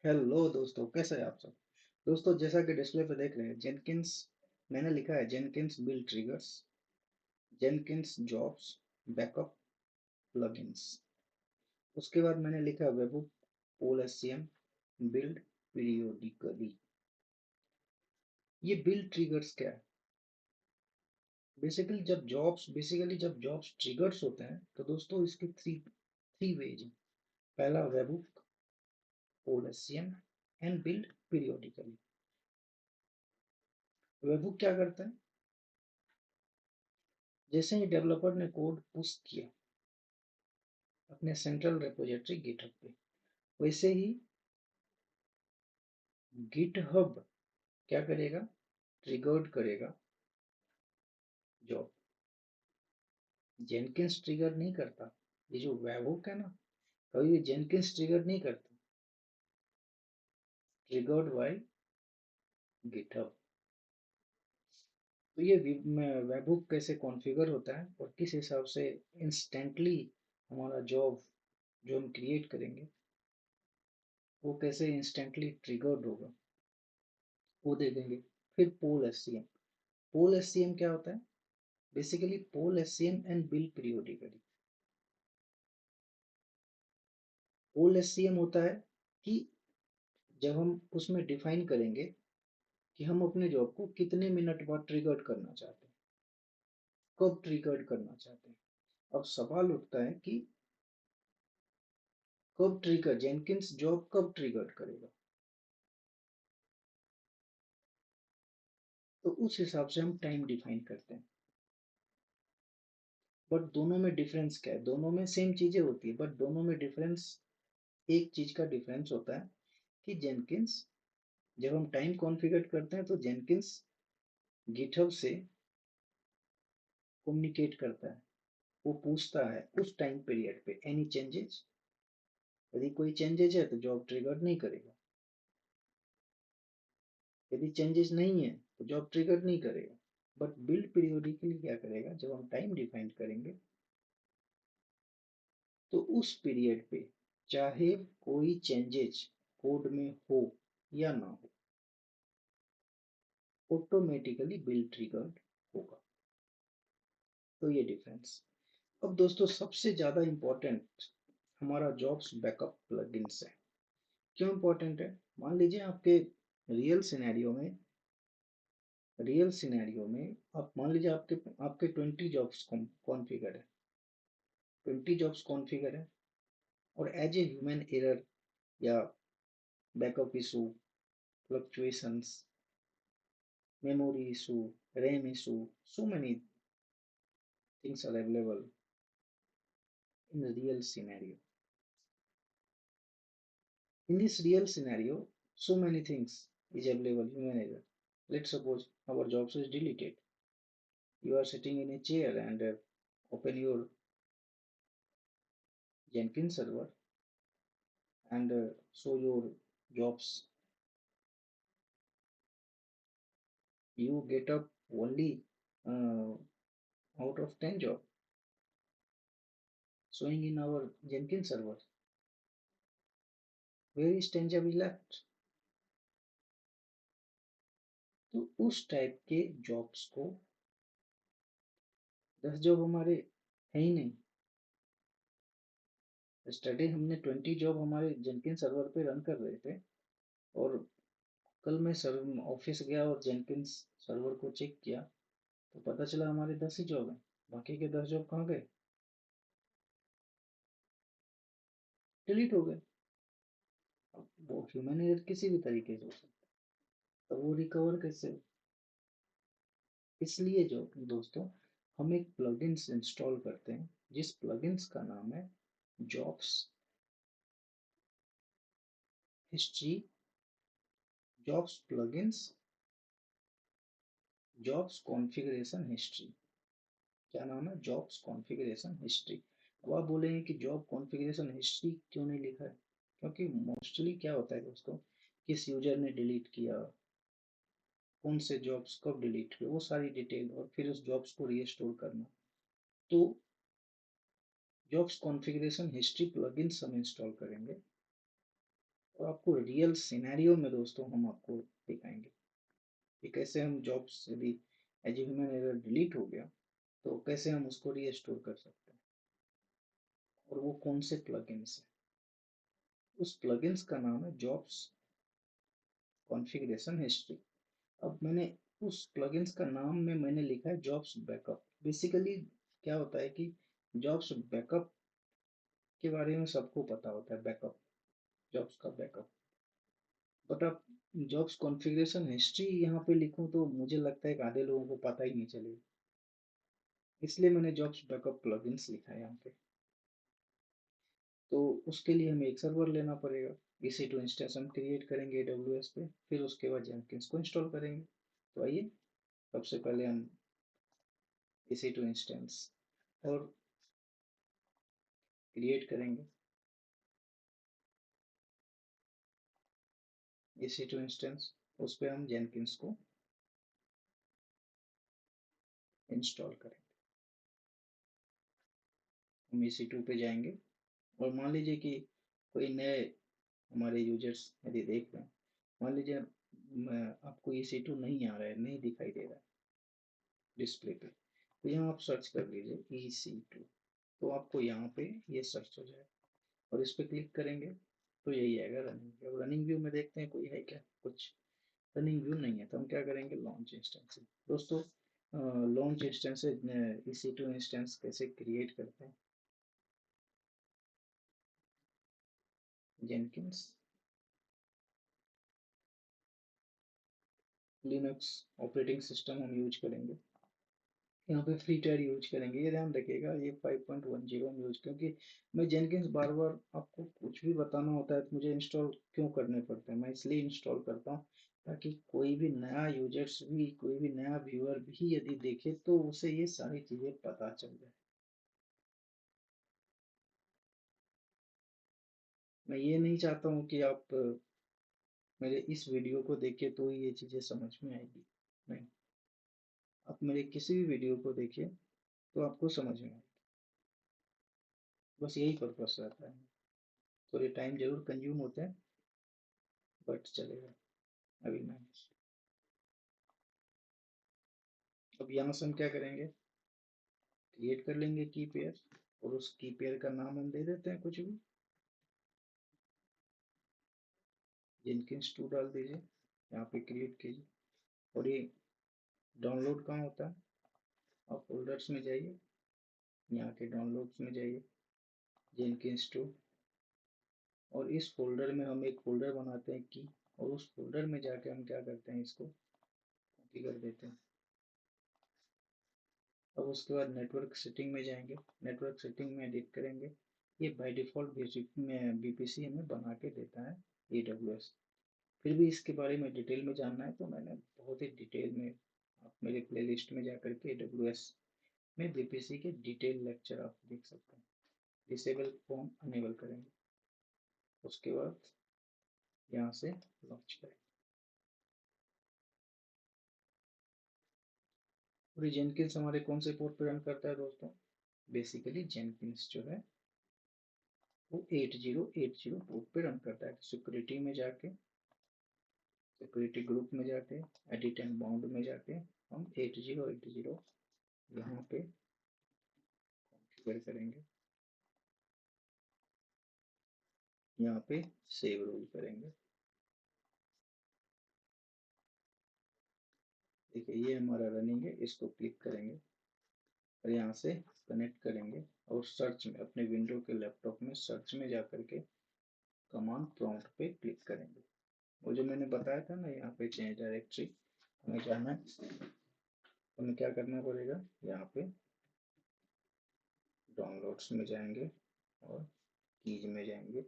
Hello दोस्तों, कैसे हैं आप सब। दोस्तों, जैसा कि डिस्प्ले पे देख रहे हैं, जेनकिंस मैंने लिखा है Jenkins build triggers, Jenkins jobs backup plugins. उसके बाद मैंने लिखा है वेबहूक पोल एससीएम बिल्ड पीरियोडिकली। ये बिल्ड ट्रिगर्स क्या है? बेसिकली जब जॉब्स ट्रिगर्स होते हैं तो दोस्तों इसके थ्री थ्री वेज हैं। पहला वेबहूक पोल एससीएम एंड बिल्ड पीरियोडिकली। वेबहूक क्या करता है? जैसे ही डेवलपर ने कोड पुश किया अपने सेंट्रल रिपोजिटरी गिटहब पे, वैसे ही गिटहब क्या करेगा? ट्रिगर्ड करेगा जॉब। जेनकिंस ट्रिगर नहीं करता। ये जो वेबहुक है ना, कभी भी जेनकिंस ट्रिगर नहीं करता। Triggered by GitHub. तो ये वेबहुक कैसे कॉन्फ़िगर होता है और किस हिसाब से इंस्टेंटली हमारा जॉब जो हम क्रिएट करेंगे वो कैसे इंस्टेंटली ट्रिगर्ड होगा, वो देखेंगे। फिर पोल एससीएम। पोल एससीएम क्या होता है? Basically poll SCM and build periodically. Poll SCM होता है कि जब हम उसमें डिफाइन करेंगे कि हम अपने जॉब को कितने मिनट बाद ट्रिगर्ड करना चाहते हैं, कब ट्रिगर्ड करना चाहते हैं। अब सवाल उठता है कि कब ट्रिगर जेनकिंस जॉब कब ट्रिगर्ड करेगा। तो उस हिसाब से हम टाइम डिफाइन करते हैं। बट दोनों में डिफरेंस क्या है? दोनों में सेम चीजें होती है, बट दोनों में डिफरेंस, एक चीज का डिफरेंस होता है कि जेनकिंस जब हम टाइम कॉन्फ़िगर करते हैं तो जेनकिंस गिटहब से कम्युनिकेट करता है। वो पूछता है उस टाइम पीरियड पे एनी चेंजेस। यदि कोई चेंजेस है तो जॉब ट्रिगर नहीं करेगा। यदि चेंजेस नहीं है तो जॉब ट्रिगर नहीं करेगा। बट बिल्ड पीरियोडिकली क्या करेगा? जब हम टाइम डिफाइन करेंगे तो उस पीरियड पे चाहे कोई चेंजेस कोड में हो या ना हो, ऑटोमेटिकली बिल्ड ट्रिगर्ड होगा। तो ये डिफरेंस। अब दोस्तों, सबसे ज्यादा इंपॉर्टेंट हमारा जॉब्स बैकअप प्लगइन्स है। क्यों इंपॉर्टेंट है? मान लीजिए आपके रियल सिनेरियो में आप मान लीजिए आपके आपके 20 जॉब्स कॉन्फ़िगर है। 20 जॉब्स कॉन्फ़िगर है और एज ए ह्यूमन एरर या backup issue, fluctuations, memory issue, RAM issue, so many things are available in the real scenario. In this real scenario, so many things is available human error. Let's suppose our jobs is deleted. You are sitting in a chair and open your Jenkins server and show your jobs. You get up only uh, out of 10 job showing in our Jenkins server. Where is 10 job is left? तो उस type के jobs को, 10 job हमारे है ही नहीं। Study हमने 20 job हमारे जेनकिन server पे रन कर रहे थे और कल मैं सर ऑफिस गया और जेनकिंस सर्वर को चेक किया तो पता चला हमारे 10 ही जॉब हैं। बाकी के 10 जॉब कहाँ गए? डिलीट हो गए। अब वो ह्यूमन एरर किसी भी तरीके से हो सकता है, तो वो रिकवर कैसे? इसलिए जो दोस्तों, हम एक प्लगइन्स इंस्टॉल करते हैं जिस प्लगइन्स का नाम है jobs history, jobs plugins, jobs configuration history. क्या नाम है? Jobs configuration history. अब आप बोलेंगे कि जॉब कॉन्फ़िगरेशन हिस्ट्री क्यों नहीं लिखा है? क्योंकि मोस्टली क्या होता है दोस्तों, किस यूजर ने डिलीट किया, कौन से जॉब्स कब डिलीट हुए, वो सारी डिटेल और फिर उस जॉब्स को रीस्टोर करना। तो जॉब्स कॉन्फ़िगरेशन हिस्ट्री प्लगइन्स हम इंस्टॉल करेंगे और आपको रियल सिनेरियो में दोस्तों हम आपको दिखाएंगे कि कैसे हम जॉब्स यदि एज ह्यूमन एरर डिलीट हो गया तो कैसे हम उसको रीस्टोर कर सकते हैं, और वो कौन से प्लगइन्स है। उस प्लगइन्स का नाम है जॉब्स कॉन्फ़िगरेशन हिस्ट्री। अब मैंने उस प्लगइन्स का नाम में मैंने लिखा है जॉब्स बैकअप। बेसिकली क्या होता है कि जॉब्स बैकअप के बारे में सबको पता होता है, बैकअप, जॉब्स का बैकअप। बट अब जॉब्स कॉन्फ़िगरेशन हिस्ट्री यहाँ पे लिखूं तो मुझे लगता है कि आधे लोगों को पता ही नहीं चलेगा, इसलिए मैंने जॉब्स बैकअप प्लगइन्स लिखा है यहाँ पे। तो उसके लिए हमें एक सर्वर लेना पड़ेगा, EC2 इंस्टेंस हम क्रिएट करेंगे AWS पे, फिर उसके बाद जेनकिंस को इंस्टॉल करेंगे। तो आइए सबसे पहले हम EC2 इंस्टेंस और क्रिएट करेंगे। EC2 इंस्टेंस, उस पर हम जेनकिंस को इंस्टॉल करेंगे। हम EC2 पे जाएंगे और मान लीजिए कि कोई नए हमारे यूजर्स यदि देख रहे हैं, मान लीजिए आपको EC2 नहीं आ रहा है, नहीं दिखाई दे रहा है डिस्प्ले पे, तो यहाँ आप सर्च कर लीजिए EC2, तो आपको यहाँ पे ये सर्च हो जाएगा और इस पर क्लिक करेंगे तो यही आएगा रनिंग व्यू। अब रनिंग व्यू में देखते हैं कोई है क्या, कुछ रनिंग व्यू नहीं है, तो हम क्या करेंगे लॉन्च इंस्टेंस। दोस्तों लॉन्च इंस्टेंस से EC2 इंस्टेंस कैसे क्रिएट करते हैं, जेनकिंस लिनक्स ऑपरेटिंग सिस्टम हम यूज करेंगे, यहाँ पे फ्री टायर यूज करेंगे, ये ध्यान रखिएगा ये 5.10 हम यूज, क्योंकि मैं जेनकिंस बार बार आपको कुछ भी बताना होता है तो मुझे इंस्टॉल क्यों करने पड़ते हैं, मैं इसलिए इंस्टॉल करता हूँ ताकि कोई भी नया यूजर्स भी, कोई भी नया व्यूअर भी यदि देखे तो उसे ये सारी चीजें पता चल जाए। मैं ये नहीं चाहता हूँ कि आप मेरे इस वीडियो को देखिए तो ही ये चीजें समझ में आएगी, नहीं, आप मेरे किसी भी वीडियो को देखिए तो आपको समझ में आएगी, बस यही पर्पस रहता है। थोड़े टाइम जरूर कंज्यूम होते हैं बट चलेगा। अभी मैं अब यहाँ से हम क्या करेंगे, क्रिएट कर लेंगे की पेयर, और उस की पेयर का नाम हम दे देते हैं कुछ भी, जेनकिंस 2 डाल दीजिए, यहाँ पे क्रिएट कीजिए। और ये डाउनलोड कहाँ होता है, आप फोल्डर्स में जाइए, यहाँ के डाउनलोड्स में जाइए, जेनकिंस 2, और इस फोल्डर में हम एक फोल्डर बनाते हैं की, और उस फोल्डर में जाके हम क्या करते हैं इसको कॉपी कर देते हैं। अब उसके बाद नेटवर्क सेटिंग में जाएंगे, नेटवर्क सेटिंग में एडिट करेंगे, ये बाय डिफ़ॉल्ट बेसिक में BPC हमें बना के देता है AWS। फिर भी इसके बारे में डिटेल में जानना है तो मैंने बहुत ही डिटेल में, आप मेरे प्लेलिस्ट में जाकर के AWS में BPC के डिटेल लेक्चर आप देख सकते हैं। डिसेबल फॉर्म अनेबल करेंगे, उसके बाद यहाँ से लॉन्च करें। और ये जेनकिंस हमारे कौन से पोर्ट पर रन करता है दोस्तों, बेसिकली जेनकिंस जो है वो 8080 पोर्ट पे रन करता है। सिक्योरिटी में जाके, सिक्योरिटी ग्रुप में जाके, एडिट एंड बाउंड में जाके हम 8080 यहाँ पे कॉन्फ़िगर करेंगे, यहाँ पे सेव रोल करेंगे। देखिए ये हमारा रनिंग है, इसको क्लिक करेंगे और यहाँ से कनेक्ट करेंगे और सर्च में अपने विंडो के लैपटॉप में सर्च में जा करके कमांड प्रॉम्प्ट पे क्लिक करेंगे। वो जो मैंने बताया था ना यहाँ पे चेंज डायरेक्टरी हमें जाना है, हमें क्या करना पड़ेगा, यहाँ पे डाउनलोड्स में जाएंगे और कीज में जाएंगे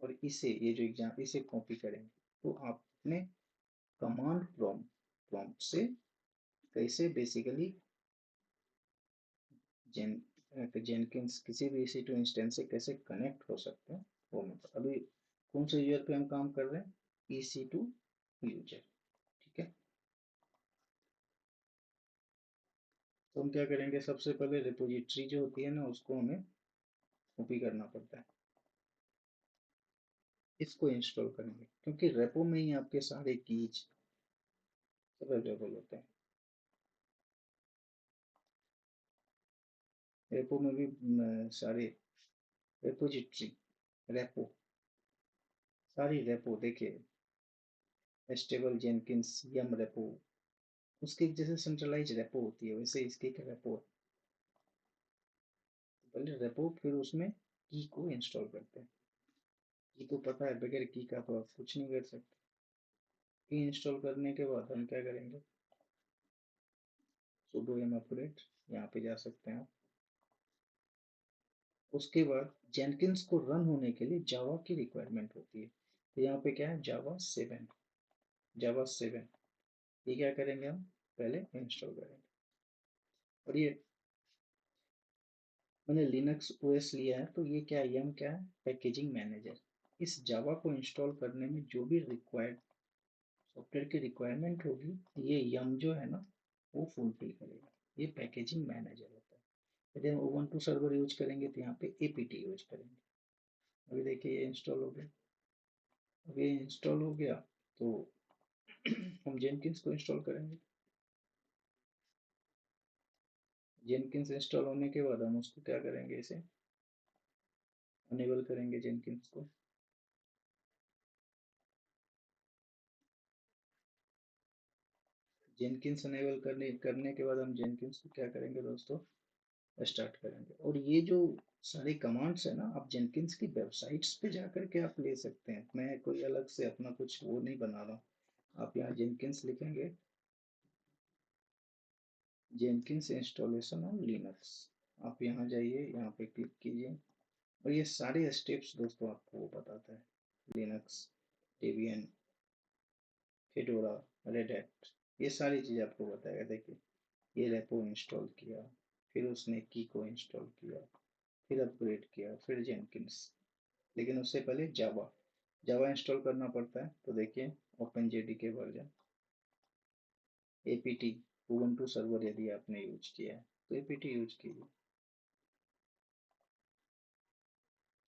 और इसे ये जो एग्जाम इसे कॉपी करेंगे। तो आपने कमांड प्रॉम्प्ट से कैसे बेसिकली जेन जेनकिंस किसी भी EC2 इंस्टेंस से कैसे कनेक्ट हो सकते हैं वो मैं अभी कौन से यूजर पे हम काम कर रहे हैं, EC2 यूजर, ठीक है। तो हम क्या करेंगे, सबसे पहले रिपोजिटरी जो होती है ना उसको हमें कॉपी करना पड़ता है। इसको इंस्टॉल करेंगे, क्योंकि रेपो में ही आपके सारे कीज सब अवेलेबल होते हैं। रेपो में भी सारे रेपोजिटरी, रेपो, सारी रेपो देखिए, एस्टेबल जेनकिंस, यम रेपो, उसकी जैसे सेंट्रलाइज रेपो होती है वैसे इसकी एक रेपो है। तो पहले रेपो, फिर उसमें की को इंस्टॉल करते हैं। की को पता है, बगैर की का तो आप कुछ नहीं कर सकते। की इंस्टॉल करने के बाद हम क्या करेंगे, sudo yum upgrade, यहाँ पे जा सकते हैं आप। उसके बाद जेनकिंस को रन होने के लिए जावा की रिक्वायरमेंट होती है, तो यहाँ पे क्या है, जावा 7, जावा 7, ये क्या करेंगे हम, पहले इंस्टॉल करेंगे। और ये मैंने लिनक्स ओएस लिया है, तो ये क्या है, यम क्या है, पैकेजिंग मैनेजर। इस जावा को इंस्टॉल करने में जो भी रिक्वायर्ड सॉफ्टवेयर की रिक्वायरमेंट होगी, ये यम जो है ना, वो फुलफिल करेगा। ये पैकेजिंग मैनेजर होता है। यदि हम उबंटू सर्वर यूज करेंगे तो यहाँ पे एपीटी यूज करेंगे। अभी देखिए ये इंस्टॉल हो गया। अब ये इंस्टॉल हो गया तो हम जेनकिंस को इंस्टॉल करेंगे। जेनकिंस इंस्टॉल होने के बाद हम उसको क्या करेंगे, इसे अनेबल करेंगे जेनकिंस को। जेनकिंस अनेबल करने के बाद हम जेनकिंस को क्या करेंगे दोस्तों, स्टार्ट करेंगे। और ये जो सारी कमांड्स है ना, आप जेनकिंस की वेबसाइट्स पे जा करके आप ले सकते हैं। मैं कोई अलग से अपना कुछ वो नहीं बना रहा हूँ। आप यहाँ जेनकिंस लिखेंगे, जेनकिंस इंस्टॉलेशन ऑन लिनक्स, आप यहाँ जाइए, यहाँ पे क्लिक कीजिए, और ये सारे स्टेप्स दोस्तों आपको वो बताता है। Linux, Debian, fedora, red hat, ये सारी चीज़ आपको बताएगा। देखिए ये रेपो इंस्टॉल किया, फिर उसने की को इंस्टॉल किया, फिर अपग्रेड किया, फिर जेनकिंस। लेकिन उससे पहले जावा, जावा इंस्टॉल करना पड़ता है। तो देखिए open JDK version, APT, Ubuntu server यदि आपने यूज किया है तो एपीटी यूज कीजिए।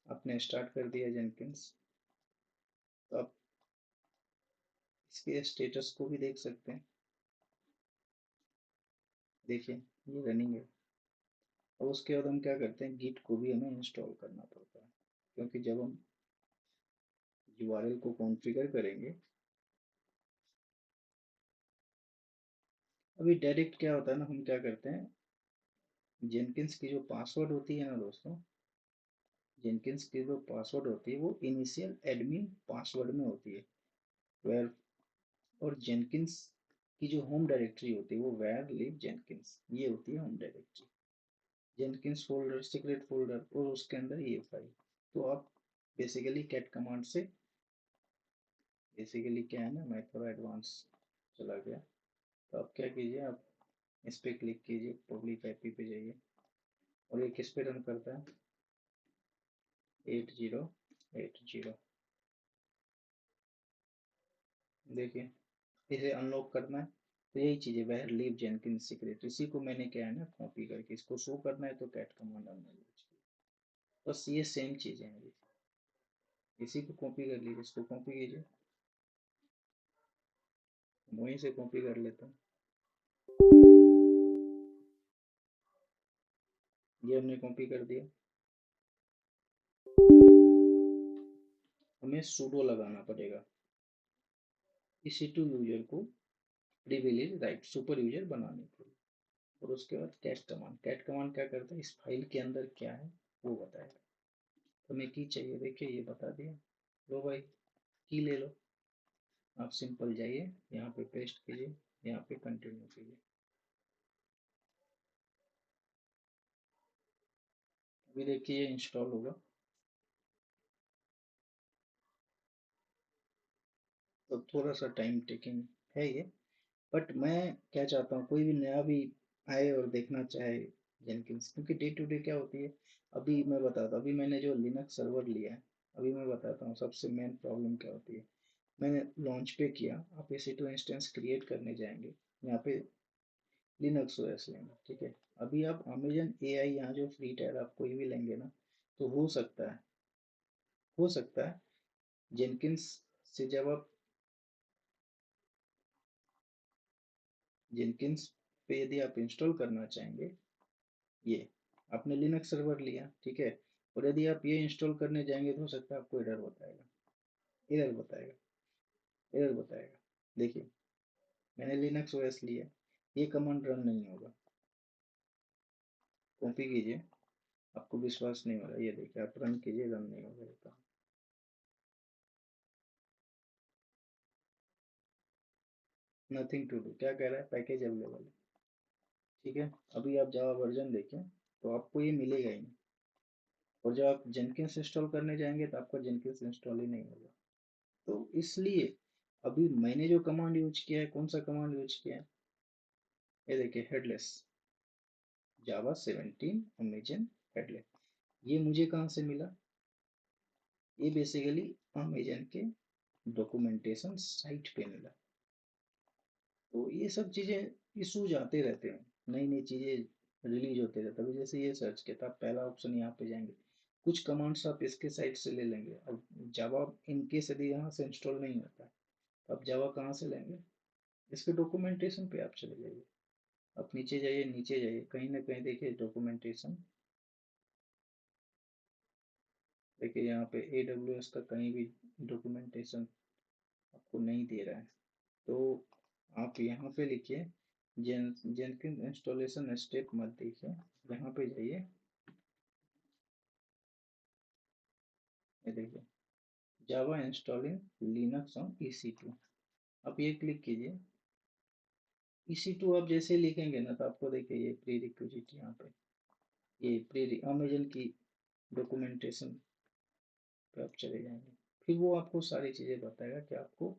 आपने स्टार्ट कर दिया जेनकिंस, तो आप इसके स्टेटस को भी देख सकते हैं। देखिए ये रनिंग है। और उसके बाद हम क्या करते हैं, गिट को भी हमें इंस्टॉल करना पड़ता है, क्योंकि जब हम यूआरएल को कॉन्फ़िगर करेंगे, अभी डायरेक्ट क्या होता है ना, हम क्या करते हैं, जेनकिंस की जो पासवर्ड होती है ना दोस्तों, जेनकिंस की जो पासवर्ड होती है वो इनिशियल एडमिन पासवर्ड में होती है, वेयर। और जेनकिंस की जो होम डायरेक्टरी होती है वो वेयर लिव जेनकिंस, ये होती है home directory. Jenkins folder, secret folder, और उसके अंदर ये फाइल। तो आप बेसिकली कैट कमांड से, बेसिकली क्या है ना, मैं थोड़ा एडवांस चला गया। तो आप क्या कीजिए, आप इस पर क्लिक कीजिए, पब्लिक आईपी पे जाइए, और ये किस पे रन करता है, 8080। देखिए इसे अनलॉक करना है, तो यही चीज़ है, वेयर लीव जेनकिंस सीक्रेट, इसी को मैंने क्या है ना कॉपी करके इसको शो करना है, तो कैट कमांड हमने यूज किया। बस ये सेम चीज़ें हैं, इसी को कॉपी कर लीजिए, इसको कॉपी कीजिए, वहीं से कॉपी कर लेता हूँ। ये हमने कॉपी कर दिया। हमें sudo लगाना पड़ेगा, इसी टू यूजर को प्रिविलेज राइट सुपर यूजर बनाने के लिए। और उसके बाद कैट कमांड, कैट कमांड क्या करता है, इस फाइल के अंदर क्या है वो बताएगा। तो हमें की चाहिए, देखिए ये बता दिया। लो भाई, की ले लो। आप सिंपल जाइए, यहाँ पे पेस्ट कीजिए, यहाँ पे कंटिन्यू कीजिए। अभी देखिए ये इंस्टॉल होगा, तो थोड़ा सा टाइम टेकिंग है ये। बट मैं क्या चाहता हूँ, कोई भी नया भी आए और देखना चाहे जेनकिंस, क्योंकि डे टू डे क्या होती है। अभी मैं बताता हूँ, अभी मैंने जो लिनक्स सर्वर लिया है, अभी मैं बताता हूँ सबसे मेन प्रॉब्लम क्या होती है। मैंने लॉन्च पे किया, आप EC2 इंस्टेंस क्रिएट करने जाएंगे, यहाँ पे लिनक्स ओएस लेंगे, ठीक है। अभी आप अमेजन AI यहाँ जो फ्री टायर आप कोई भी लेंगे ना, तो हो सकता है जेनकिंस से जब आप जेनकिंस पे यदि आप इंस्टॉल करना चाहेंगे, ये आपने लिनक्स सर्वर लिया, ठीक है, और यदि आप ये इंस्टॉल करने जाएंगे तो हो सकता है आपको एरर बताएगा, एरर बताएगा, एरर बताएगा। देखिए, मैंने लिनक्स ओएस लिया, ये कमांड रन नहीं होगा। कॉपी कीजिए, आपको विश्वास नहीं हो रहा, ये देखिए आप रन कीजिए, रन नहीं होगा ये काम। नथिंग टू डू, क्या कह रहा है, पैकेज अवेलेबल है, ठीक है। अभी आप जावा वर्जन देखें तो आपको ये मिलेगा ही नहीं, और जब आप जेनकिंस इंस्टॉल करने जाएंगे तो आपका जेनकिंस इंस्टॉल ही नहीं होगा। तो इसलिए अभी मैंने जो कमांड यूज किया है, कौन सा कमांड यूज किया है, ये देखिए, हेडलेस जावा 17 अमेजन हेडलेस। ये मुझे कहाँ से मिला, ये बेसिकली अमेजन के डॉक्यूमेंटेशन साइट पे मिला। तो ये सब चीजें इशूज आते रहते हैं, नई नई चीजें रिलीज होते रहते हैं। अभी जैसे ये सर्च किया था, आप पहला ऑप्शन यहाँ पे जाएंगे, कुछ कमांड्स आप इसके साइट से ले लेंगे। अब जावा इनकेस यदि यहाँ से इंस्टॉल नहीं होता है, तो आप जावा कहाँ से लेंगे, इसके डॉक्यूमेंटेशन पे आप चले जाइए। आप नीचे जाइए, नीचे जाइए, कहीं ना कहीं देखिए डॉक्यूमेंटेशन, देखिए यहाँ पे AWS का कहीं भी डॉक्यूमेंटेशन आपको नहीं दे रहा है। तो आप यहाँ पे लिखिए, जेनकिन इंस्टॉलेशन स्टेप मत देखिए, यहाँ पे जाइए, ये देखिए, जावा इंस्टॉलिंग लिनक्स ऑन EC2, आप ये क्लिक कीजिए। EC2 आप जैसे लिखेंगे ना, तो आपको देखिए ये प्री रिक्विजिट, यहाँ पे ये प्री अमेजन की डॉक्यूमेंटेशन पे आप चले जाएंगे, फिर वो आपको सारी चीज़ें बताएगा कि आपको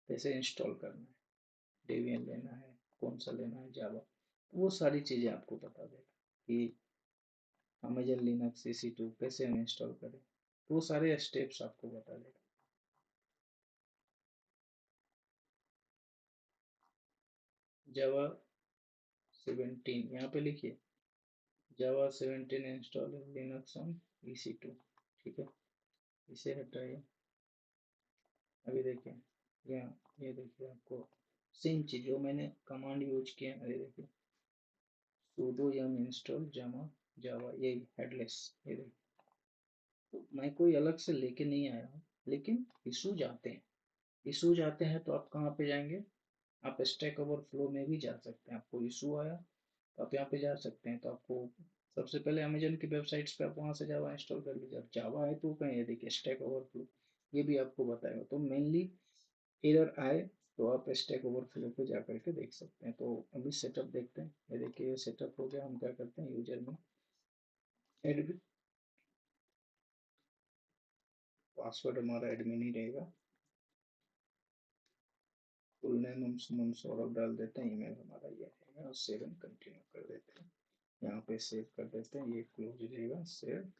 कैसे इंस्टॉल करना है, डेबियन लेना है, कौन सा लेना है, जावा, वो सारी चीज़ें आपको बता देगा कि अमेजन लिनक्स EC2 कैसे हम इंस्टॉल करें, तो वो सारे स्टेप्स आपको बता देगा। जावा 17 यहाँ पे लिखिए, जावा 17 इंस्टॉल लिनक्स ऑन EC2, ठीक है, इसे हटाइए। अभी देखिए, यहाँ ये देखिए, आपको सेम चीज जो मैंने कमांड यूज किया है, अरे देखिए, sudo yum install java जावा, ये हेडलेस, ये देखिए। तो मैं कोई अलग से लेके नहीं आया हूँ, लेकिन इशूज आते हैं, इशूज आते हैं तो आप कहाँ पे जाएंगे, आप स्टैक ओवरफ्लो में भी जा सकते हैं। आपको इशू आया तो आप यहाँ पे जा सकते हैं, तो आपको सबसे पहले अमेजन की वेबसाइट्स पे आप वहाँ से जावा इंस्टॉल कर लीजिए। अब जावा है तो कहीं, ये देखिए स्टैक ओवरफ्लो, ये भी आपको बताएगा। तो मेनली एरर आए तो आप स्टैक ओवरफ्लो पे जा करके देख सकते हैं। तो अभी सेटअप देखते हैं, ये देखिए ये सेटअप हो गया। हम क्या करते हैं, यूजर में एडमिन, पासवर्ड हमारा एडमिन ही रहेगा, फुल नेम हम सुमन सौरभ डाल देते हैं, ईमेल हमारा ये रहेगा, और सेव एंड कंटिन्यू कर देते हैं। यहाँ पे सेव कर देते हैं, ये क्लोज रहेगा, सेव,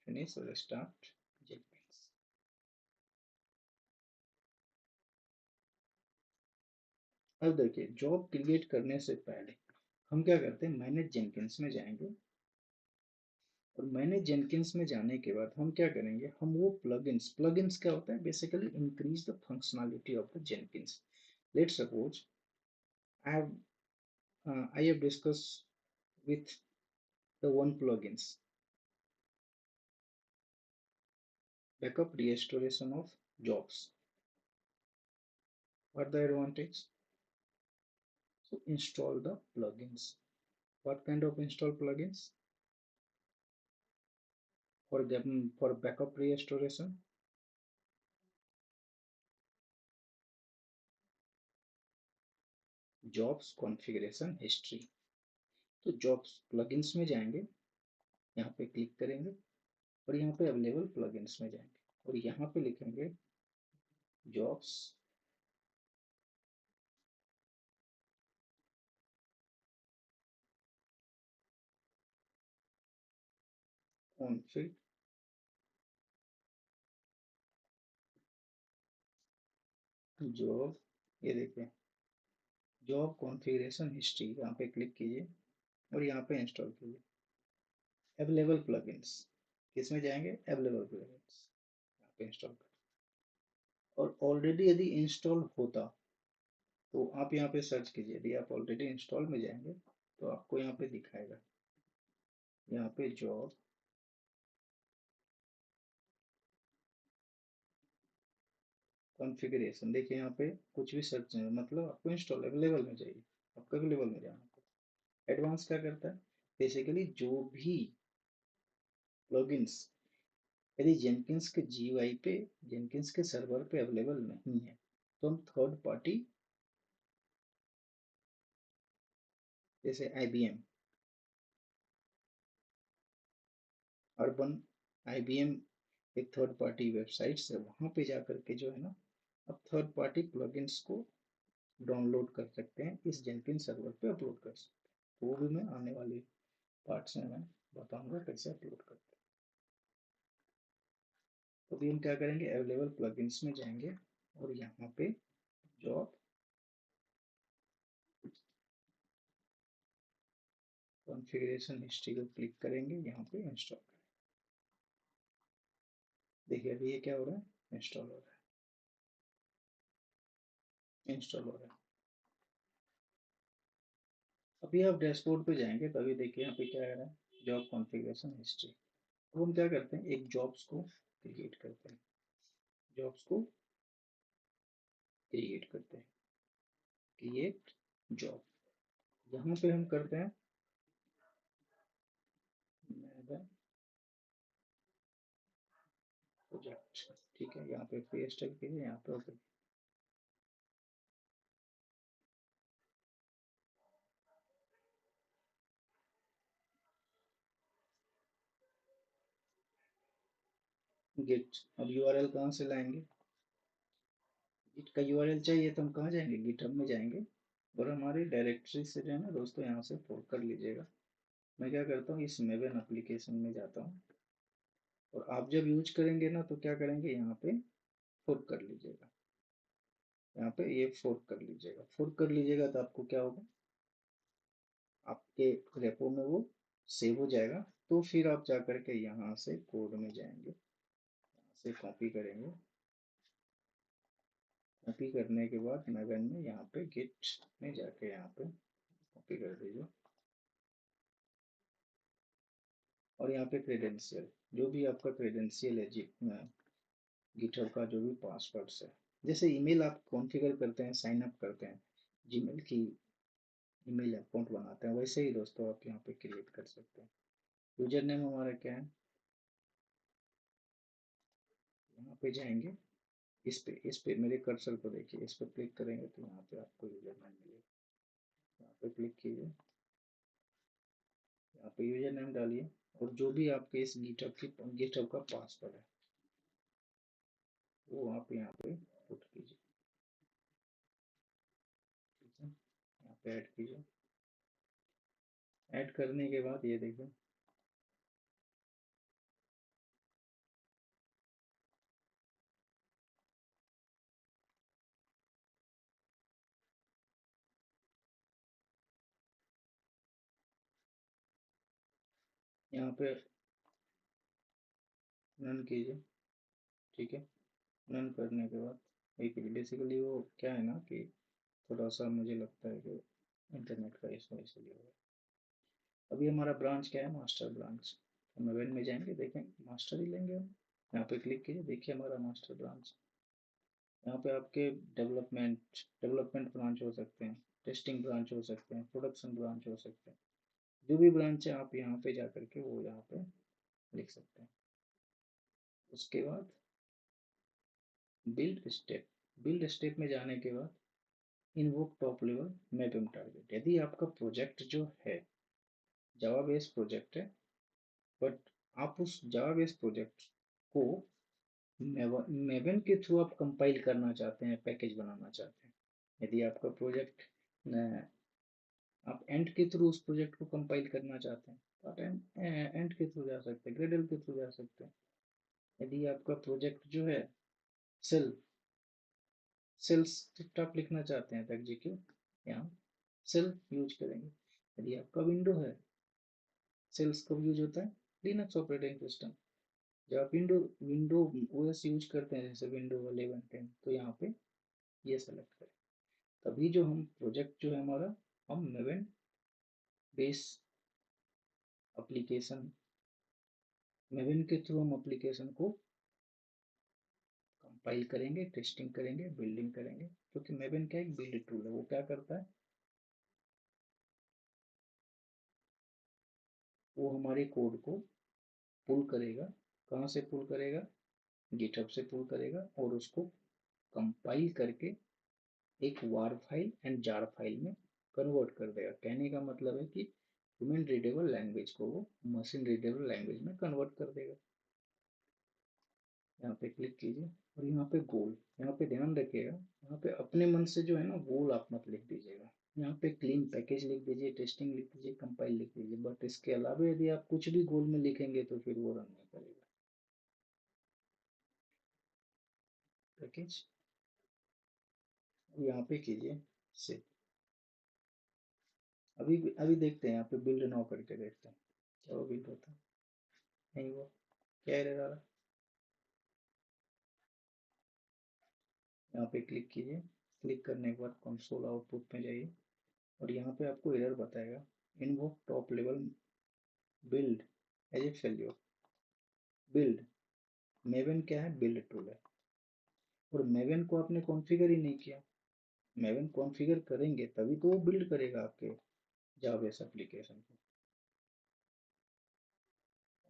फिनिश और स्टार्ट जेनकिंस। अब देखिए, जॉब क्रिएट करने से पहले हम क्या करते हैं, मैनेज जेनकिंस में जाएंगे, और मैनेज जेनकिंस में जाने के बाद हम क्या करेंगे, हम वो प्लगइन्स, प्लगइन्स क्या होता है, basically increase the functionality of the Jenkins. Let's suppose I have I have discussed with the one plugins, backup restoration of jobs. What the advantage? So install the plugins. What kind of install plugins? For backup restoration, jobs configuration history. तो jobs plugins में जाएंगे, यहाँ पे click करेंगे, और यहाँ पे available plugins में जाएंगे, और यहाँ पे लिखेंगे jobs config, job, ये देखिए जॉब कॉन्फ़िगरेशन हिस्ट्री, यहाँ पे क्लिक कीजिए और यहाँ पे इंस्टॉल कीजिए अवेलेबल प्लगइन्स। किस में जाएंगे, अवेलेबल प्लगइन्स, यहाँ पे इंस्टॉल कर। और ऑलरेडी यदि इंस्टॉल होता तो आप यहाँ पे सर्च कीजिए, यदि आप ऑलरेडी इंस्टॉल में जाएंगे तो आपको यहाँ पे दिखाएगा, यहाँ पे जॉब कॉन्फ़िगरेशन, देखिए यहाँ पे कुछ भी सर्च नहीं, मतलब आपको इंस्टॉल अवेलेबल में जाइए, आपको अवेलेबल में जाना है। एडवांस क्या करता है, बेसिकली जो भी प्लगइन्स यदि जेनकिंस के जीयूआई पे, जेनकिंस के सर्वर पे अवेलेबल नहीं है, तो हम थर्ड पार्टी, जैसे आईबीएम, अर्बन, आईबीएम एक थर्ड पार्टी वेबसाइट्स है, वहाँ पे जा करके जो है ना, आप थर्ड पार्टी प्लगइन्स को डाउनलोड कर सकते हैं, इस जेनकिन सर्वर पे अपलोड कर सकते हैं। तो वो भी मैं आने वाले पार्ट्स में मैं बताऊंगा कैसे अपलोड करते हैं। तो अभी हम क्या करेंगे, अवेलेबल प्लगइन्स में जाएंगे और यहाँ पे जॉब कॉन्फ़िगरेशन हिस्ट्री को क्लिक करेंगे, यहाँ पे इंस्टॉल करेंगे। देखिए अभी ये क्या हो रहा है, इंस्टॉल हो रहा है, इंस्टॉल हो रहा है। अभी आप डैशबोर्ड पे जाएंगे तो अभी देखिए यहाँ पे क्या आ रहा है, जॉब कॉन्फ़िगरेशन हिस्ट्री। अब हम क्या करते हैं, एक जॉब्स को क्रिएट करते हैं, जॉब्स को क्रिएट करते हैं, क्रिएट जॉब, यहाँ पे हम करते हैं प्रोजेक्ट, ठीक है, यहाँ पे पेस्ट कीजिए, यहाँ पे ओके, गिट। अब यूआरएल कहाँ से लाएंगे, गिट का यूआरएल चाहिए तो हम कहाँ जाएंगे, गिटहब में जाएंगे और हमारी डायरेक्टरी से जो है ना दोस्तों, यहाँ से फोल्ड कर लीजिएगा। मैं क्या करता हूँ, इस मेवन एप्लीकेशन में जाता हूँ, और आप जब यूज करेंगे ना तो क्या करेंगे, यहाँ पे फोल्ड कर लीजिएगा, यहाँ पे ये फोल्ड कर लीजिएगा, फोल्ड कर लीजिएगा तो आपको क्या होगा, आपके रेपो में वो सेव हो जाएगा। तो फिर आप जा करके यहाँ से कोड में जाएंगे, यहाँ से कॉपी करेंगे, कॉपी करने के बाद मैगन में यहाँ पे गिट में जाके यहाँ पे कॉपी कर दीजिए, और यहाँ पे क्रेडेंशियल, जो भी आपका क्रेडेंशियल है जी, गिटहब का जो भी पासवर्ड्स है, जैसे ईमेल आप कॉन्फ़िगर करते हैं, साइन अप करते हैं, जीमेल की ईमेल अकाउंट बनाते हैं, वैसे ही दोस्तों आप यहाँ पे क्रिएट कर सकते हैं। यूजर नेम हमारा क्या है, यहाँ पे जाएंगे, इस पे मेरे कर्सर को देखिए, इस पर क्लिक करेंगे तो यहाँ पे आपको यूजर नेम मिलेगा, यहाँ पे क्लिक कीजिए, यहाँ पे यूजर नेम डालिए, और जो भी आपके इस गिटहब का पासवर्ड है वो आप यहाँ पे पुट कीजिए, ठीक है, यहाँ पे ऐड कीजिए। ऐड करने के बाद ये देखिए, यहाँ पे रन कीजिए, ठीक है। रन करने के बाद एक बेसिकली वो क्या है ना कि थोड़ा सा मुझे लगता है कि इंटरनेट का इशू इसलिए हो रहा है। अभी हमारा ब्रांच क्या है, मास्टर ब्रांच, हम वेब में जाएंगे, देखें मास्टर ही लेंगे हम, यहाँ पे क्लिक कीजिए, देखिए हमारा मास्टर ब्रांच, यहाँ पे आपके डेवलपमेंट ब्रांच हो सकते हैं, टेस्टिंग ब्रांच हो सकते हैं, प्रोडक्शन ब्रांच हो सकते हैं, जो भी ब्रांच है आप यहाँ पे जा करके वो यहाँ पे लिख सकते हैं। उसके बाद बिल्ड स्टेप, बिल्ड स्टेप में जाने के बाद invoke top level mapping target, यदि आपका प्रोजेक्ट जो है जावा बेस्ड प्रोजेक्ट है, बट आप उस जावा बेस्ड प्रोजेक्ट को मेवन के थ्रू आप कंपाइल करना चाहते हैं, पैकेज बनाना चाहते हैं, यदि आपका प्रोजेक्ट आप एंड के थ्रू उस प्रोजेक्ट को कंपाइल करना चाहते हैं तो आप एंड के थ्रू जा सकते हैं, ग्रेडल के थ्रू जा सकते हैं। यदि आपका प्रोजेक्ट जो है सेल सेल्स स्क्रिप्ट आप लिखना चाहते हैं तो एग्जीक्यूट, यहाँ सेल यूज करेंगे। यदि आपका विंडो है, सेल्स कब यूज होता है, लिनक्स ऑपरेटिंग सिस्टम, जब आप विंडो विंडो ओएस यूज करते हैं जैसे विंडो 11 10, तो यहाँ पे ये सेलेक्ट करें। तभी जो हम प्रोजेक्ट जो है हमारा, हम मेवन बेस एप्लीकेशन, मेवन के थ्रू हम एप्लीकेशन को कंपाइल करेंगे, टेस्टिंग करेंगे, बिल्डिंग करेंगे। क्योंकि मेवन क्या एक बिल्ड टूल है, वो क्या करता है, वो हमारे कोड को पुल करेगा। कहाँ से पुल करेगा, गिटहब से पुल करेगा और उसको कंपाइल करके एक वार फाइल एंड जार फाइल में कन्वर्ट कर देगा। कहने का मतलब है कि ह्यूमन रीडेबल लैंग्वेज को वो मशीन रीडेबल लैंग्वेज में कन्वर्ट कर देगा। यहाँ पे क्लिक कीजिए और यहाँ पे गोल, यहाँ पे ध्यान रखिएगा, यहाँ पे अपने मन से जो है ना गोल आप मत लिख दीजिएगा। यहाँ पे क्लीन पैकेज लिख दीजिए, टेस्टिंग लिख दीजिए, कंपाइल लिख दीजिए। बट इसके अलावा यदि आप कुछ भी गोल में लिखेंगे तो फिर वो रन नहीं करेगा पैकेज। यहाँ पे कीजिए सेव। अभी अभी देखते हैं, यहाँ पे बिल्ड नाउ करके देखते हैं क्या वो बिल्ड होता है। नहीं हुआ, क्या एरर आ रहा है। यहाँ पे क्लिक कीजिए, क्लिक करने के बाद कंसोल आउटपुट में जाइए और यहाँ पे आपको एरर बताएगा, invoke top level build as a failure. Build, Maven क्या है, बिल्ड टूल है और मेवन को आपने कॉन्फ़िगर ही नहीं किया। मेवन कॉन्फ़िगर करेंगे तभी तो वो बिल्ड करेगा आपके जावाबेस एप्लीकेशन को।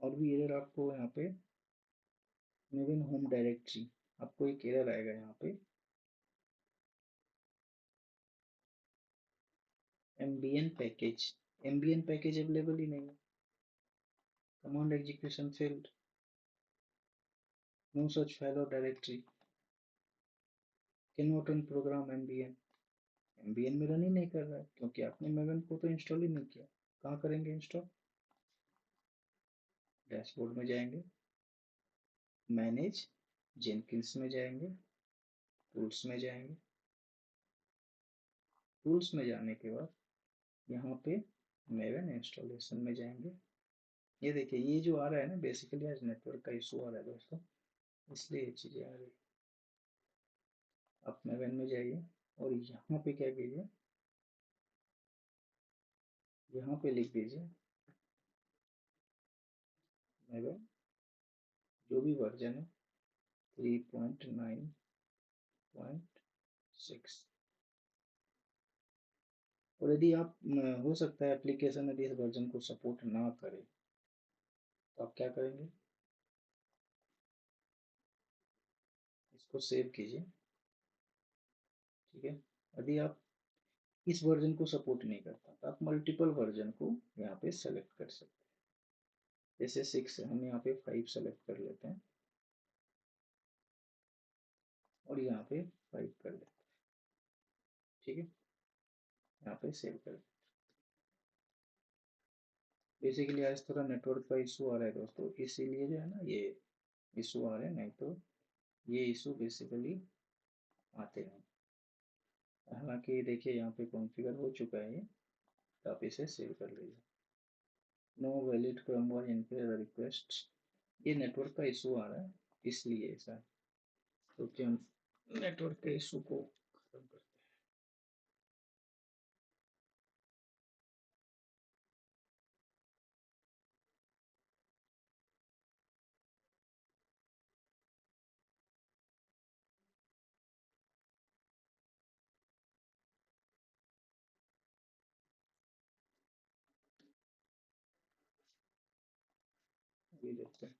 और भी एरर आपको यहाँ पे, मेवन होम डायरेक्टरी, आपको एक एरर आएगा यहाँ पे, Ambien package, Ambien package available ही नहीं है, command execution failed, no such file और directory, can not run program Ambien, Ambien में रन ही नहीं कर रहा है क्योंकि आपने मेवन को तो इंस्टॉल ही नहीं किया। कहाँ करेंगे इंस्टॉल, डैशबोर्ड में जाएंगे, मैनेज, जेनकिंस में जाएंगे, टूल्स में जाएंगे, टूल्स में जाने के बाद यहाँ पे मेवन इंस्टॉलेशन में जाएंगे। ये देखिए ये जो आ रहा है ना, बेसिकली आज नेटवर्क का इशू आ रहा है दोस्तों, इसलिए ये चीज़ें आ रही है। आप मेवन में जाइए और यहाँ पे क्या कीजिए, यहाँ पे लिख दीजिए मेवन जो भी वर्जन है 3.9.6। और यदि आप हो सकता है एप्लीकेशन यदि इस वर्जन को सपोर्ट ना करे तो आप क्या करेंगे, इसको सेव कीजिए। ठीक है, यदि आप इस वर्जन को सपोर्ट नहीं करता तो आप मल्टीपल वर्जन को यहाँ पे सेलेक्ट कर सकते हैं। जैसे 6 हम यहाँ पे 5 सेलेक्ट कर लेते हैं और यहाँ पे 5 कर लेते हैं। ठीक है, यहाँ पे सेव कर। बेसिकली आज थोड़ा नेटवर्क का इशू आ रहा है दोस्तों, इसीलिए जो है ना ये इशू आ रहे हैं, नहीं तो ये इशू बेसिकली आते हैं। हालांकि देखिए यहाँ पे कॉन्फ़िगर हो चुका है ये, तो आप इसे सेव कर लीजिए। नो वैलिड क्रमवार इनके रिक्वेस्ट, ये नेटवर्क का इशू आ रहा है इसलिए ऐसा है। क्योंकि हम नेटवर्क के इशू को खत्म करते हैं, अभी देखते हैं।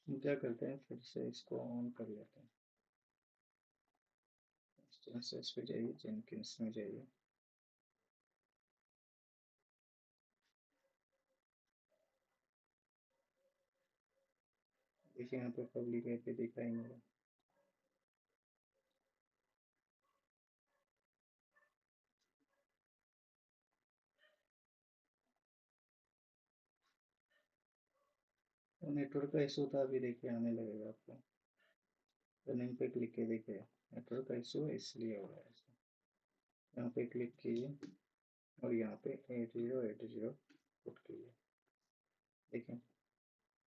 हम क्या करते हैं, फिर से इसको ऑन कर लेते हैं। इंस्टेंसेस पे जाइए, जेनकिंस में जाइए, देखिए यहाँ पे पब्लिक आईपी दिखाई नहीं रहा। नेटवर्क का इशू था, अभी देखिए आने लगेगा आपको। रनिंग पे क्लिक किए, देखिए नेटवर्क का इशू है इसलिए हो रहा है ऐसा। यहाँ पे क्लिक कीजिए और यहाँ पे 8080 पुट कीजिए। देखिए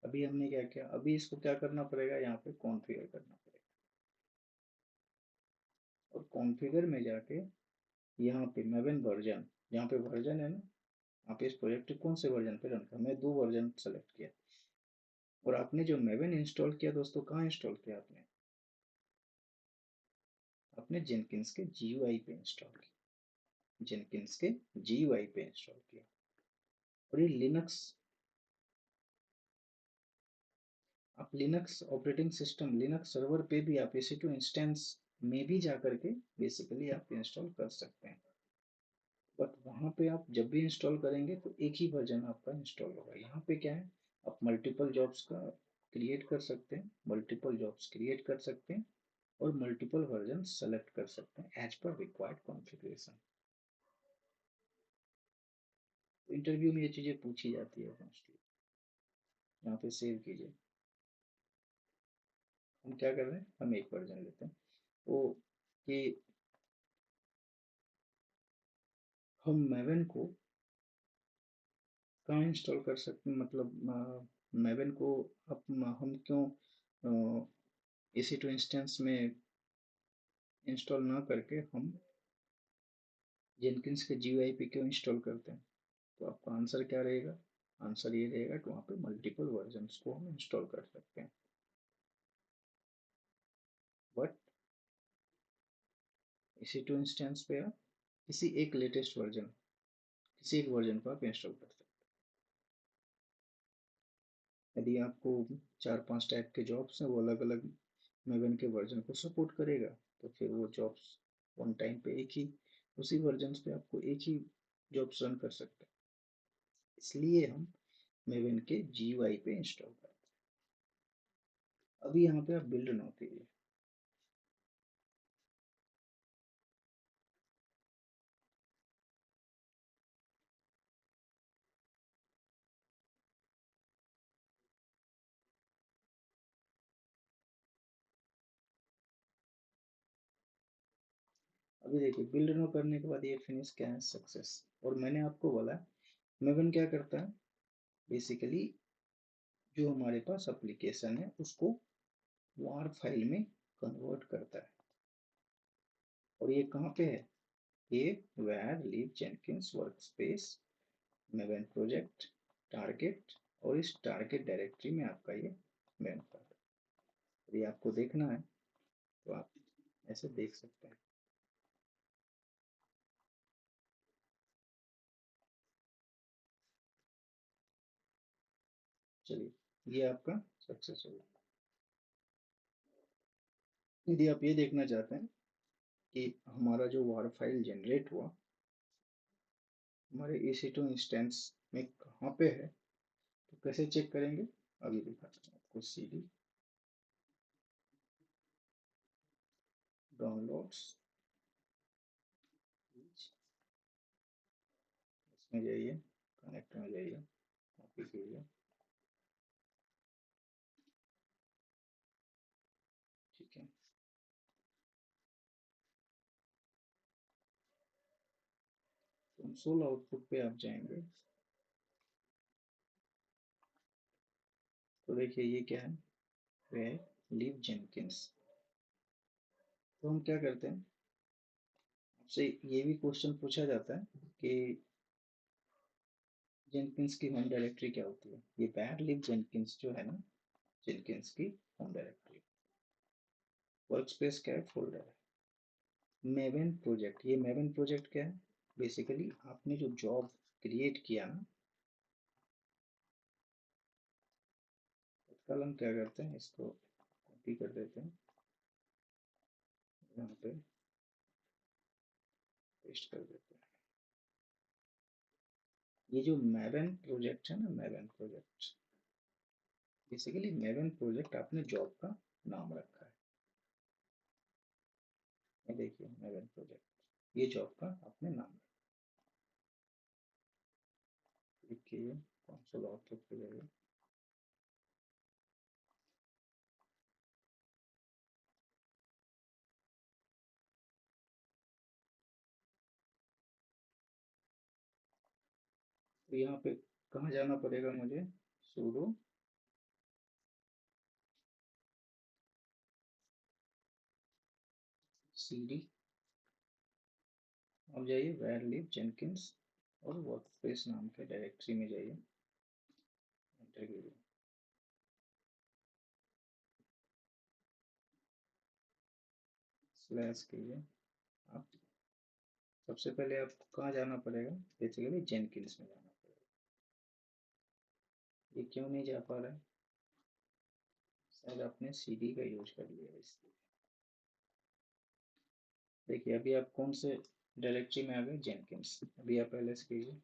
अभी हमने क्या किया, अभी इसको क्या करना पड़ेगा, यहाँ पे कॉन्फ़िगर करना पड़ेगा। और कॉन्फ़िगर में जाके यहाँ पे मेवन वर्जन, यहाँ पे वर्जन है ना, आप इस प्रोजेक्ट को कौन से वर्जन पे रन कर, मैं 2 वर्जन सेलेक्ट किया। और आपने जो मेवन इंस्टॉल किया दोस्तों, कहाँ इंस्टॉल किया आपने, आपने जेनकिंस के GUI पे इंस्टॉल किया, जेनकिंस के GUI पे इंस्टॉल किया। और ये लिनक्स, आप Linux operating system, Linux server पे भी आप EC2 इंस्टेंस में भी जा करके बेसिकली आप इंस्टॉल कर सकते हैं। बट वहाँ पे आप जब भी इंस्टॉल करेंगे तो एक ही वर्जन आपका इंस्टॉल होगा। यहाँ पे क्या है, आप मल्टीपल जॉब्स का क्रिएट कर सकते हैं, मल्टीपल जॉब्स क्रिएट कर सकते हैं और मल्टीपल वर्जन सेलेक्ट कर सकते हैं एज पर रिक्वायर्ड कॉन्फ़िगरेशन। तो इंटरव्यू में ये चीज़ें पूछी जाती है मोस्टली। यहाँ पे सेव कीजिए, हम क्या कर रहे हैं, हम एक वर्जन लेते हैं वो, कि हम मेवन को कहाँ इंस्टॉल कर सकते हैं, मतलब मेवन को हम क्यों EC2 इंस्टेंस में इंस्टॉल ना करके हम जेनकिंस के GUI पे क्यों इंस्टॉल करते हैं। तो आपका आंसर क्या रहेगा, आंसर ये रहेगा कि वहाँ पे मल्टीपल वर्जन्स को हम इंस्टॉल कर सकते हैं। बट EC2 इंस्टेंस पे आप किसी एक लेटेस्ट वर्जन, किसी एक वर्जन को आप इंस्टॉल कर सकते हैं। यदि आपको 4-5 टाइप के जॉब्स हैं, वो अलग अलग मेवन के वर्जन को सपोर्ट करेगा, तो फिर वो जॉब्स वन टाइम पे एक ही, उसी वर्जन पे आपको एक ही जॉब्स रन कर सकते हैं। इसलिए हम मेवन के GUI पे इंस्टॉल करते हैं। अभी यहाँ पे आप बिल्ड नाउ कीजिए। अभी देखिए बिल्ड नाउ करने के बाद ये फिनिश क्या है, सक्सेस। और मैंने आपको बोला मेवन क्या करता है, बेसिकली जो हमारे पास एप्लीकेशन है उसको वार फाइल में कन्वर्ट करता है। और ये कहाँ पे है, ये where live jenkins workspace maven project target, और इस टारगेट डायरेक्टरी में आपका ये मेन फाइल है। यदि आपको देखना है तो आप ऐसे देख सकते हैं। चलिए ये आपका सक्सेस हो गया। यदि आप ये देखना चाहते हैं कि हमारा जो वार फाइल जनरेट हुआ हमारे EC2 इंस्टेंस में कहाँ पे है, तो कैसे चेक करेंगे, अभी दिखाता हूँ आपको। CD डाउनलोड्स, इसमें जाइए, कनेक्ट में जाइए, कॉपी कीजिए, ठीक है। कंसोल आउटपुट पे आप जाएंगे तो देखिए ये क्या है, वेयर लिव जेनकिंस। तो हम क्या करते हैं, आपसे ये भी क्वेश्चन पूछा जाता है कि जेनकिंस की होम डायरेक्टरी क्या होती है। ये वेयर लिव जेनकिंस जो है ना, जेनकिंस की होम डायरेक्टरी, वर्कस्पेस क्या है, फोल्डर है। मेवन प्रोजेक्ट, ये मेवन प्रोजेक्ट क्या है, बेसिकली आपने जो जॉब क्रिएट किया ना, तत्काल हम क्या करते हैं, इसको कॉपी कर देते हैं, यहाँ पे पेस्ट कर देते हैं। ये जो मेवन प्रोजेक्ट है ना, maven project, basically maven project आपने जॉब का नाम रखा है। ये देखिए मेवन प्रोजेक्ट, ये जॉब का आपने नाम रखा है। कंसोल आउटपुट पे जाइए, तो यहाँ पे कहाँ जाना पड़ेगा मुझे, sudo cd, अब जाइए where live jenkins और वर्कस्पेस नाम के डायरेक्टरी में जाइए, एंटर कीजिए। स्लैश कीजिए। आप सबसे पहले आपको कहाँ जाना पड़ेगा, बेसिकली जेनकिंस में जाना पड़ेगा। ये क्यों नहीं जा पा रहा है, शायद आपने सीडी का यूज कर लिया इसलिए। देखिए अभी आप कौन से डायरेक्टरी में आ गए, जेनकिंस। अभी आप एलएस कीजिए।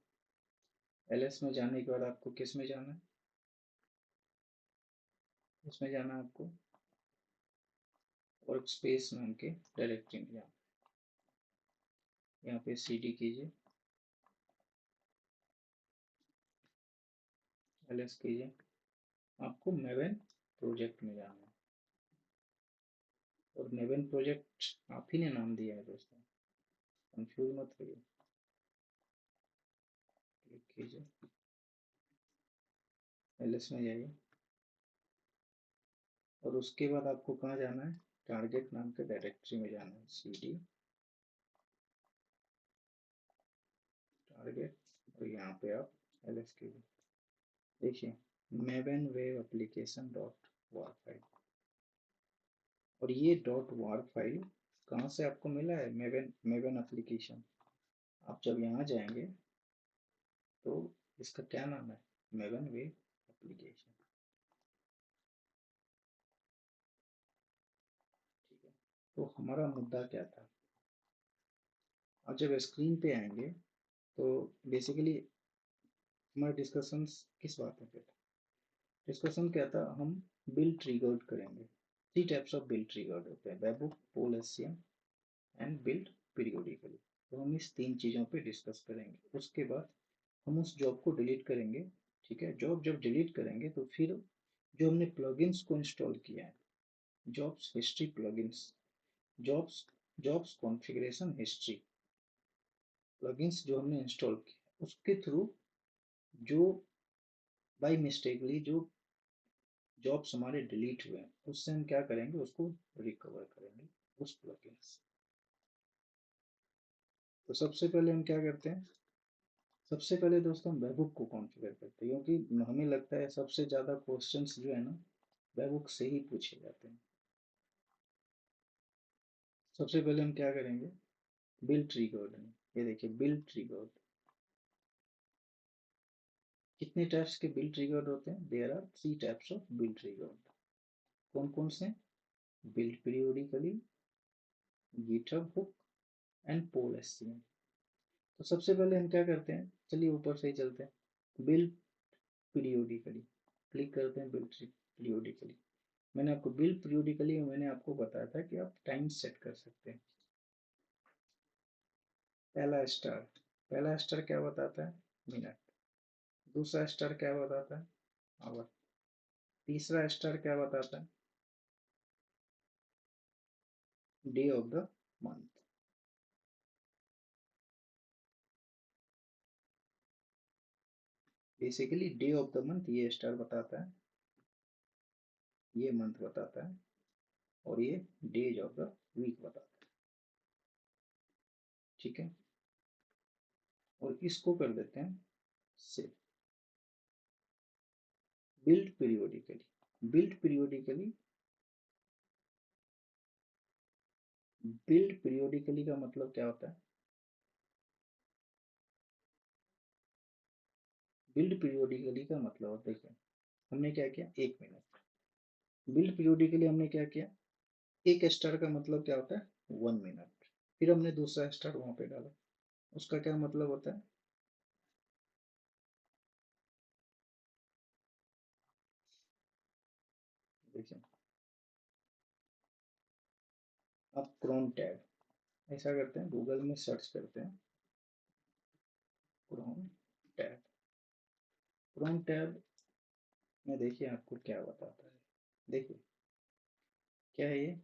एलएस में जाने के बाद आपको किस में जाना है, इसमें जाना है आपको, वर्क स्पेस नाम के डायरेक्टरी में जाना। यहाँ पे सीडी कीजिए, एलएस कीजिए, आपको मेवन प्रोजेक्ट में जाना है। और मेवन प्रोजेक्ट आप ही ने नाम दिया है दोस्तों, कंफ्यूज मत होइए। क्लिक कीजिए, एलएस में जाइए, और उसके बाद आपको कहाँ जाना है, टारगेट नाम के डायरेक्टरी में जाना है, सीडी टारगेट, और यहाँ पे आप एलएस कीजिए। देखिए मेवन वेब एप्लीकेशन डॉट वार फाइल, और ये डॉट वार फाइल कहाँ से आपको मिला है, मेवन मेवन एप्लीकेशन। आप जब यहाँ जाएंगे तो इसका क्या नाम है, मेवन वेब एप्लीकेशन, ठीक है। तो हमारा मुद्दा क्या था, और जब स्क्रीन पे आएंगे तो बेसिकली हमारा डिस्कशन किस बात पे था, डिस्कशन क्या था, हम बिल ट्रिगर्ड करेंगे। Three types of build triggered होते हैं, webhook, poll SCM and build periodically. तो हम इस तीन चीज़ों पे डिस्कस करेंगे। उसके बाद हम उस जॉब को डिलीट करेंगे, ठीक है। जॉब जब डिलीट करेंगे तो फिर जो हमने प्लगइन्स को इंस्टॉल किया है, jobs history plugins, jobs jobs configuration history plugins जो हमने इंस्टॉल किया, उसके थ्रू जो बाई मिस्टेकली जो जॉब्स हमारे डिलीट हुए हैं, उससे हम क्या करेंगे, उसको रिकवर करेंगे उस प्लगइन से। तो सबसे पहले हम क्या करते हैं, सबसे पहले दोस्तों हम वेबहुक को कॉन्फ़िगर करते हैं, क्योंकि हमें लगता है सबसे ज़्यादा क्वेश्चंस जो है ना वेबहुक से ही पूछे जाते हैं। सबसे पहले हम क्या करेंगे, बिल ट्रिगर्ड में, ये देखिए बिल ट्रिगर्ड, कितने टाइप्स के बिल ट्रिगर्ड होते हैं, there are three types of build triggered. कौन कौन से, build periodically, GitHub hook and poll SCM. तो सबसे पहले हम क्या करते हैं, चलिए ऊपर से ही चलते हैं, बिल्ड पीरियोडिकली, क्लिक करते हैं बिल्ड पीरियोडिकली। मैंने आपको बिल्ड पीरियोडिकली में मैंने आपको बताया था कि आप टाइम सेट कर सकते हैं। पहला स्टार, पहला स्टार क्या बताता है, मिनट। दूसरा स्टार क्या बताता है, आवर। तीसरा स्टार क्या बताता है, day of the month. Basically day of the month ये स्टार बताता है, ये मंथ बताता है, और ये डेज ऑफ द वीक बताता है, ठीक है। और इसको कर देते हैं save. Build periodically, build periodically, build periodically का मतलब क्या होता है, बिल्ड पीरियोडिकली का मतलब देखिए हमने क्या किया, एक मिनट, बिल्ड पीरियोडिकली हमने क्या किया, एक स्टार का मतलब क्या होता है, वन मिनट। फिर हमने दूसरा स्टार वहां पे डाला, उसका क्या मतलब होता है, देखिए आप क्रोम टैब ऐसा करते हैं, गूगल में सर्च करते हैं क्रोम टैब। क्रोम टैब में देखिए आपको क्या बताता है, देखिए क्या है ये,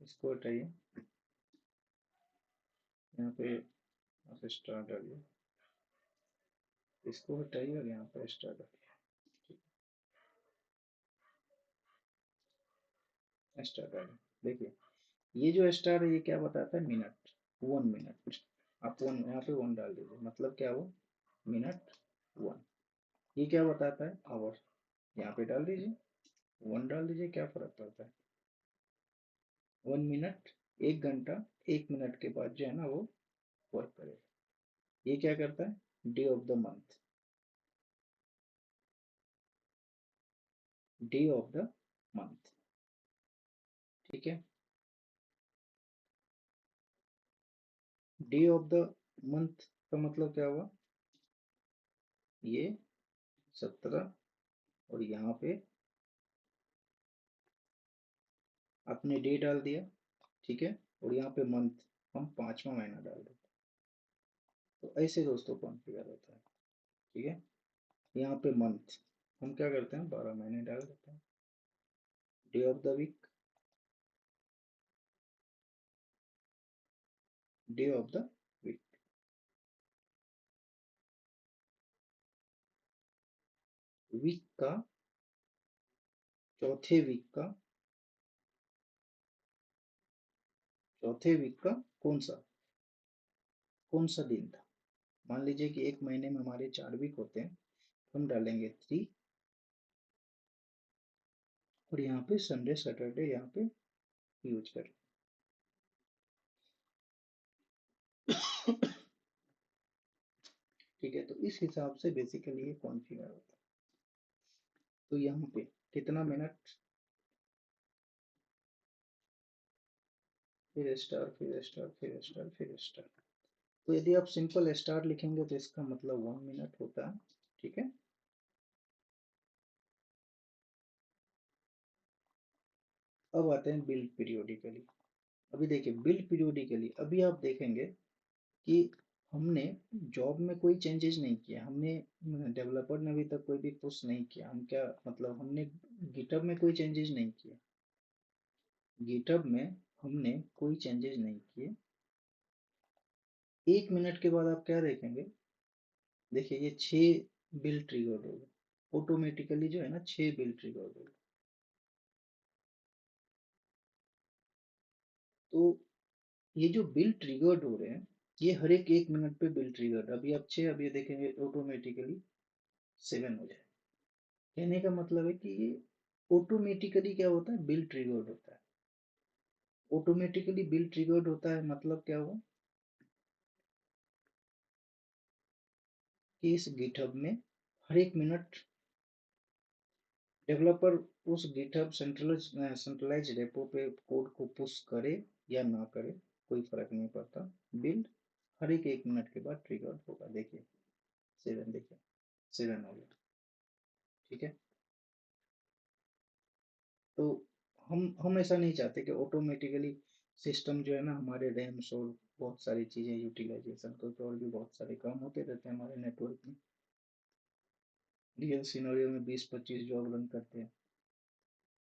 इसको हटाइए, यहाँ पे आप स्टार डालिए, इसको हटाइए और यहाँ पर स्टार डालिए। स्टार डालिए, देखिए ये जो स्टार है ये क्या बताता है, मिनट, 1 मिनट। आप वन यहाँ पे 1 डाल दीजिए, मतलब क्या हुआ, मिनट 1। ये क्या बताता है, आवर। यहाँ पे डाल दीजिए, 1 डाल दीजिए, क्या फर्क पड़ता है, 1 मिनट, 1 घंटा, 1 मिनट के बाद जो है ना वो वर्क करेगा। ये क्या करता है, day of the month, day of the month, ठीक है। डे ऑफ द मंथ का मतलब क्या हुआ, ये 17, और यहाँ पे आपने डे डाल दिया, ठीक है, और यहाँ पे मंथ हम 5वां महीना डाल देते हैं। तो ऐसे दोस्तों कॉन्फ़िगर होता है, ठीक है। यहाँ पे मंथ हम क्या करते हैं, 12 महीने डाल देते हैं। Day of the week, day of the week, week का, चौथे वीक का, चौथे वीक का कौन सा दिन था। मान लीजिए कि एक महीने में हमारे 4 वीक होते हैं, हम डालेंगे 3, और यहाँ पे संडे सैटरडे यहाँ पे यूज कर। ठीक है, तो इस हिसाब से बेसिकली ये कॉन्फ़िगर होता है। तो यहाँ पे कितना मिनट, फिर स्टार, फिर स्टार, फिर स्टार, फिर स्टार। तो यदि आप सिंपल स्टार लिखेंगे तो इसका मतलब 1 मिनट होता है, ठीक है। अब आते हैं बिल्ड पीरियोडिकली। अभी देखिए बिल्ड पीरियोडिकली, अभी आप देखेंगे कि हमने जॉब में कोई चेंजेस नहीं किया, हमने डेवलपर ने अभी तक कोई भी पुश नहीं किया, हम क्या मतलब हमने गिटहब में कोई चेंजेस नहीं किए, गिटहब में हमने कोई चेंजेस नहीं किए। 1 मिनट के बाद आप क्या देखेंगे, देखिए ये 6 बिल ट्रिगर्ड हो गए, ऑटोमेटिकली जो है ना 6 बिल ट्रिगर्ड हो गए। तो ये जो बिल ट्रिगर्ड हो रहे हैं, ये हर एक 1 मिनट पे बिल ट्रिगर्ड, अभी आप 6, अभी देखेंगे ऑटोमेटिकली 7 हो जाए। कहने का मतलब है कि ये ऑटोमेटिकली क्या होता है, बिल ट्रिगर्ड होता है। ऑटोमेटिकली बिल ट्रिगर्ड होता है मतलब क्या हुआ, कि इस गिटहब में हर एक मिनट डेवलपर उस गिटहब सेंट्रलाइज रेपो पे कोड को पुश करे या ना करे, कोई फर्क नहीं पड़ता, बिल्ड हर एक 1 मिनट के बाद ट्रिगर होगा। देखिए 7, देखिए 7 हो गया, ठीक है। तो हम ऐसा नहीं चाहते कि ऑटोमेटिकली सिस्टम जो है ना हमारे रैम्स और बहुत सारी चीज़ें यूटिलाइजेशन, क्योंकि और भी बहुत सारे काम होते रहते हैं हमारे नेटवर्क में। रियल सिनेरियो में 20-25 जॉब रन करते हैं,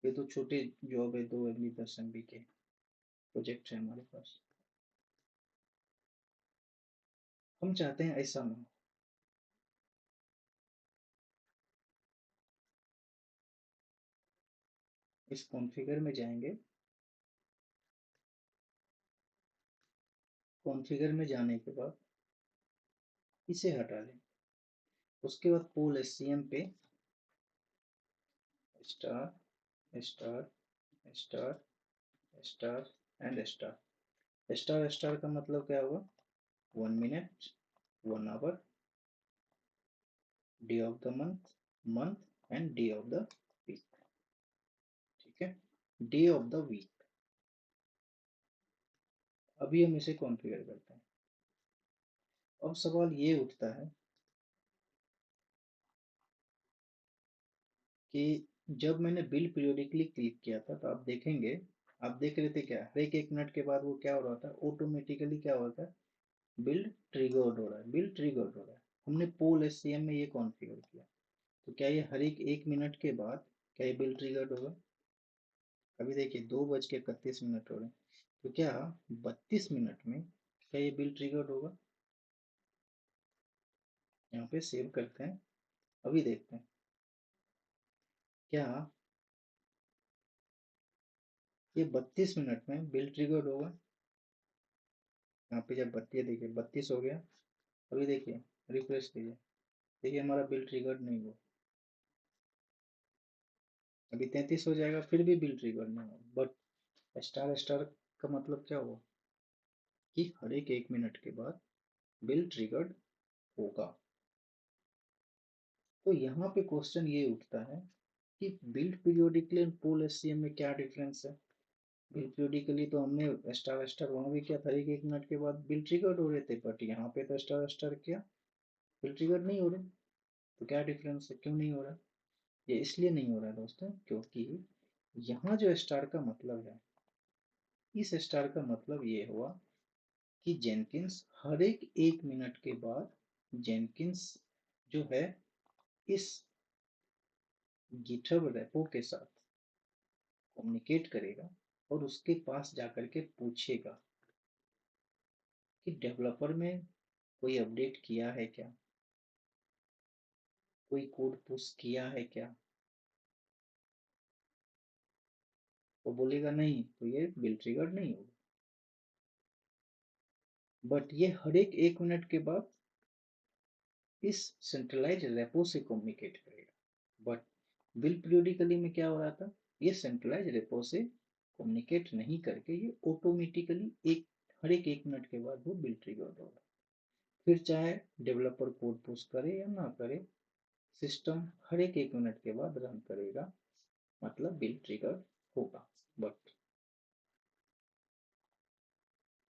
ये तो छोटे जॉब है, 2 MB 10 MB के प्रोजेक्ट है हमारे पास। हम चाहते हैं ऐसा ना हो। इस कॉन्फ़िगर में जाएंगे, कॉन्फ़िगर में जाने के बाद इसे हटा दें, उसके बाद पोल एससीएम पे star star star star and star. Star star का मतलब क्या होगा, 1 minute, 1 hour, day of the month, month and day of the week, ठीक है, डे ऑफ द वीक। अभी हम इसे कॉन्फ़िगर करते हैं। अब सवाल ये उठता है कि जब मैंने बिल पीरियोडिकली क्लिक किया था तो आप देखेंगे, आप देख रहे थे क्या, हर एक 1 मिनट के बाद वो क्या हो रहा था, ऑटोमेटिकली क्या होता है, बिल ट्रिगर्ड हो रहा है, बिल ट्रिगर्ड हो रहा है। हमने पोल एससीएम में ये कॉन्फ़िगर किया, तो क्या ये हर एक 1 मिनट के बाद क्या ये बिल ट्रिगर्ड होगा। अभी देखिए 2:31 हो रहे हैं, तो क्या 32 मिनट में क्या ये बिल ट्रिगर्ड होगा। यहाँ पे सेव करते हैं, अभी देखते हैं क्या ये 32 मिनट में बिल ट्रिगर्ड होगा। यहाँ पे जब देखिए 32 हो गया, अभी देखिए रिफ्रेश कीजिए, देखिए हमारा बिल ट्रिगर्ड नहीं हुआ। अभी 33 हो जाएगा फिर भी बिल ट्रिगर्ड नहीं हुआ। बट स्टार स्टार का मतलब क्या हुआ कि हर एक 1 मिनट के बाद बिल ट्रिगर्ड होगा। तो यहाँ पे क्वेश्चन ये उठता है कि build periodically and poll SCM में क्या डिफरेंस है। बिल पीरियोडिकली तो हमने स्टार स्टार वहां भी किया था, हर एक 1 मिनट के बाद बिल ट्रिगर्ड हो रहे थे, बट यहाँ पे तो स्टार स्टार किया बिल ट्रिगर्ड नहीं हो रहे। तो क्या डिफरेंस है, क्यों नहीं हो रहा? ये इसलिए नहीं हो रहा है दोस्तों क्योंकि यहाँ जो स्टार का मतलब है, इस स्टार का मतलब ये हुआ कि जेनकिंस हर एक 1 मिनट के बाद जेनकिंस जो है इस गिटहब रेपो के साथ कम्युनिकेट करेगा और उसके पास जाकर के पूछेगा कि डेवलपर में कोई अपडेट किया है क्या, कोई कोड पुश किया है क्या। वो बोलेगा नहीं तो ये बिल ट्रिगर नहीं होगा। बट ये हर एक 1 मिनट के बाद इस सेंट्रलाइज रेपो से कम्युनिकेट करेगा। बट बिल पीरियोडिकली में क्या हो रहा था, ये सेंट्रलाइज रेपो से कम्युनिकेट नहीं करके ये ऑटोमेटिकली एक हर एक 1 मिनट के बाद वो बिल ट्रिगर होगा। फिर चाहे डेवलपर कोड पुश करे या ना करे, सिस्टम हर एक 1 मिनट के बाद रन करेगा, मतलब बिल ट्रिगर होगा। बट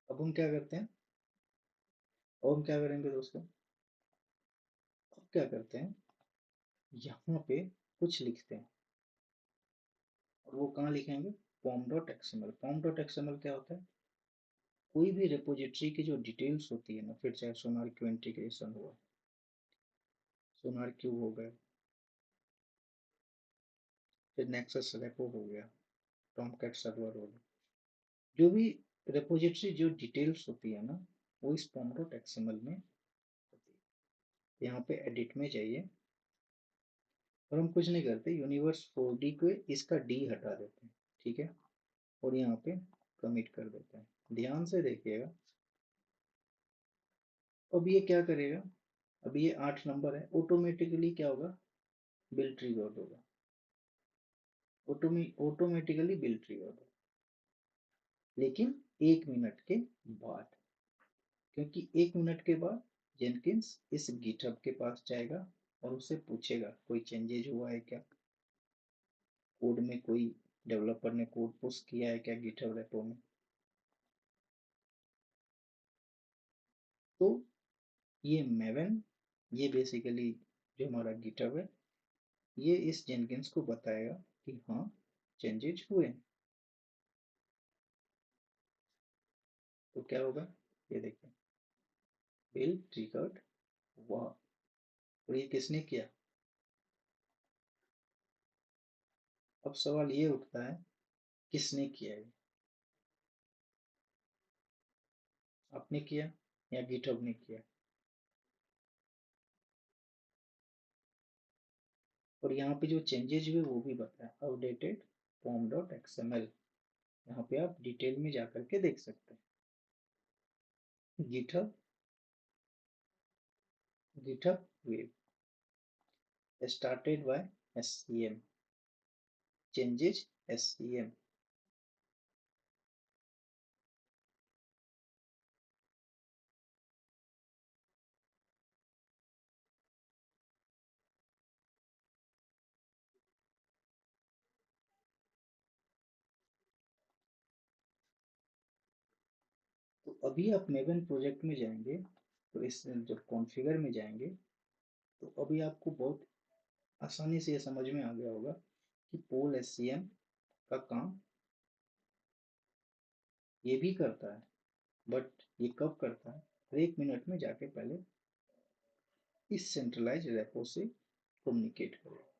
अब हम क्या करते हैं, और हम क्या करेंगे दोस्तों, अब क्या करते हैं, यहाँ पे कुछ लिखते हैं और वो कहाँ लिखेंगे, pom.xml। pom.xml क्या होता है, कोई भी रिपोजिटरी की जो डिटेल्स होती है ना, फिर चाहे सोनार क्यू इंटीग्रेशन हुआ, सोनार क्यू हो गया, फिर नेक्सस रेपो हो गया, टॉमकैट सर्वर हो गया, जो भी रिपोजिटरी जो डिटेल्स होती है ना, वो इस pom.xml में होती है। यहाँ पे एडिट में जाइए और हम कुछ नहीं करते, यूनिवर्स 4D को इसका डी हटा देते हैं, ठीक है, और यहाँ पे कमिट कर देते हैं। ध्यान से देखिएगा, अब ये क्या करेगा, अब ये 8 नंबर है, ऑटोमेटिकली क्या होगा, बिल ट्रिगर होगा, ऑटोमेटिकली बिल ट्रिगर होगा, लेकिन 1 मिनट के बाद, क्योंकि 1 मिनट के बाद जेनकिंस इस गिटहब के पास जाएगा और उससे पूछेगा कोई चेंजेज हुआ है क्या, कोड में कोई डेवलपर ने कोड पुश किया है क्या गिटहब रेपो में। तो ये मेवन, ये बेसिकली जो हमारा गिटहब है, ये इस जेनकिंस को बताएगा कि हाँ चेंजेज हुए हैं। तो क्या होगा, ये देखिए बिल ट्रिगर्ड हुआ। और ये किसने किया, अब सवाल ये उठता है किसने किया है, आपने किया या गिटहब ने किया। और यहाँ पे जो चेंजेज हुए वो भी बताया, अपडेटेड pom.xml, यहाँ पे आप डिटेल में जाकर के देख सकते हैं। GitHub, GitHub web started by SCM, changes SCM। तो अभी आप मेवन प्रोजेक्ट में जाएंगे, तो इस जब कॉन्फ़िगर में जाएंगे, तो अभी आपको बहुत आसानी से ये समझ में आ गया होगा कि पोल SCM का काम ये भी करता है। बट ये कब करता है, हर 1 मिनट में जाके पहले इस सेंट्रलाइज रेपो से कम्युनिकेट करेगा,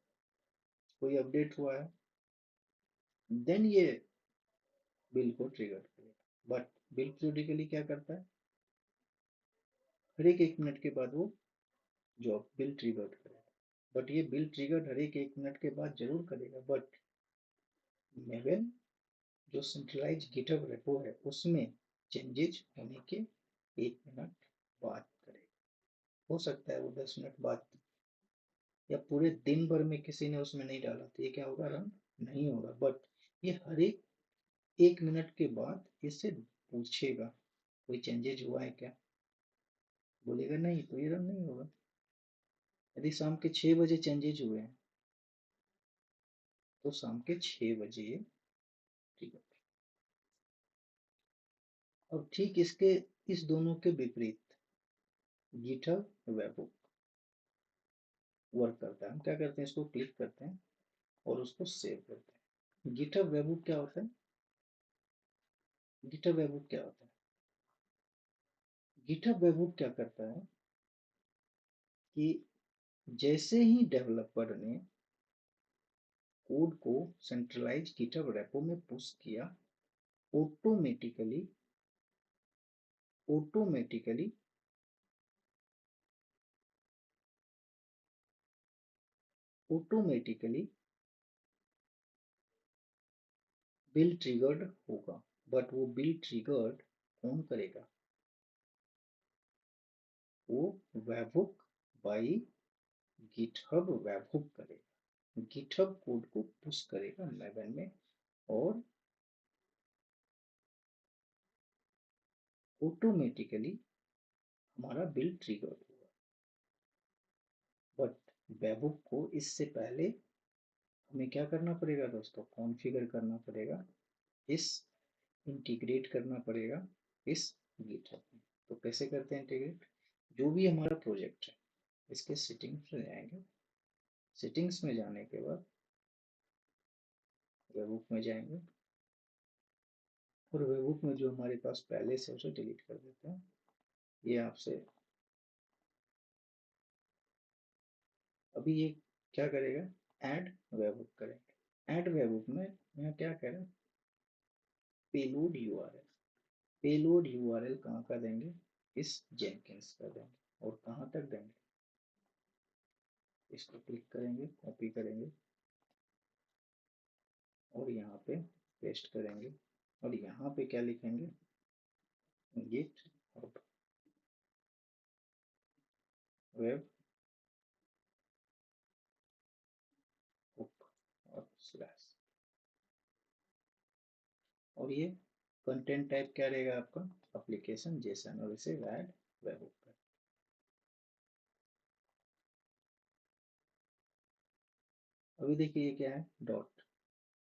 कोई अपडेट हुआ है देन ये बिल को ट्रिगर करेगा। बट बिल पीरियोडिकली क्या करता है, हर एक 1 मिनट के बाद वो जॉब बिल ट्रिगर्ड करेगा, बट ये बिल ट्रिगर्ड हर एक 1 मिनट के बाद जरूर करेगा, बट मेवन जो सेंट्रलाइज गिटहब रेपो है उसमें चेंजेज होने के 1 मिनट बाद करेगा। हो सकता है वो 10 मिनट बाद या पूरे दिन भर में किसी ने उसमें नहीं डाला तो ये क्या होगा, रन नहीं होगा, बट ये हर एक 1 मिनट के बाद इससे पूछेगा कोई चेंजेज हुआ है क्या, बोलेगा नहीं तो ये रन नहीं होगा। यदि शाम के 6 बजे चेंजेज हुए हैं तो शाम के 6 बजे, ठीक है। अब ठीक इसके इस दोनों के विपरीत गिटहब वेबहुक वर्क करता है। हम क्या करते हैं, इसको क्लिक करते हैं और उसको सेव करते हैं। गिटहब वेबहुक क्या होता है, गिटहब वेबहुक क्या होता है, गिटहब वेबहुक क्या करता है कि जैसे ही डेवलपर ने कोड को सेंट्रलाइज गिटहब रेपो में पुश किया, automatically automatically automatically bill triggered होगा, बट वो बिल ट्रिगर्ड कौन करेगा, वो वेबहुक बाई गिटहब वेबहुक करेगा, गिटहब कोड को पुश करेगा मेवन में और ऑटोमेटिकली हमारा बिल ट्रिगर होगा। बट वेबहुक को इससे पहले हमें क्या करना पड़ेगा दोस्तों, कॉन्फ़िगर करना पड़ेगा, इस इंटीग्रेट करना पड़ेगा इस गिटहब में। तो कैसे करते हैं इंटीग्रेट, जो भी हमारा प्रोजेक्ट है इसके सेटिंग्स में जाएंगे, सेटिंग्स में जाने के बाद वेबहुक में जाएंगे और वेबहुक में जो हमारे पास पहले से उसे डिलीट कर देते हैं। ये आपसे अभी ये क्या करेगा, ऐड वेबहुक करेंगे। ऐड वेबहुक में यहाँ क्या करें, पेलोड यूआरएल, पेलोड यूआरएल कहाँ का देंगे, इस जेनकिंस का देंगे और कहाँ तक देंगे, इसको क्लिक करेंगे, कॉपी करेंगे और यहाँ पे पेस्ट करेंगे और यहाँ पे क्या लिखेंगे, गिट वेब हुक और स्लैश, और ये कंटेंट टाइप क्या रहेगा आपका, एप्लीकेशन जेसन, और इसे ऐड वेब हुक कर। अभी देखिए ये क्या है, डॉट,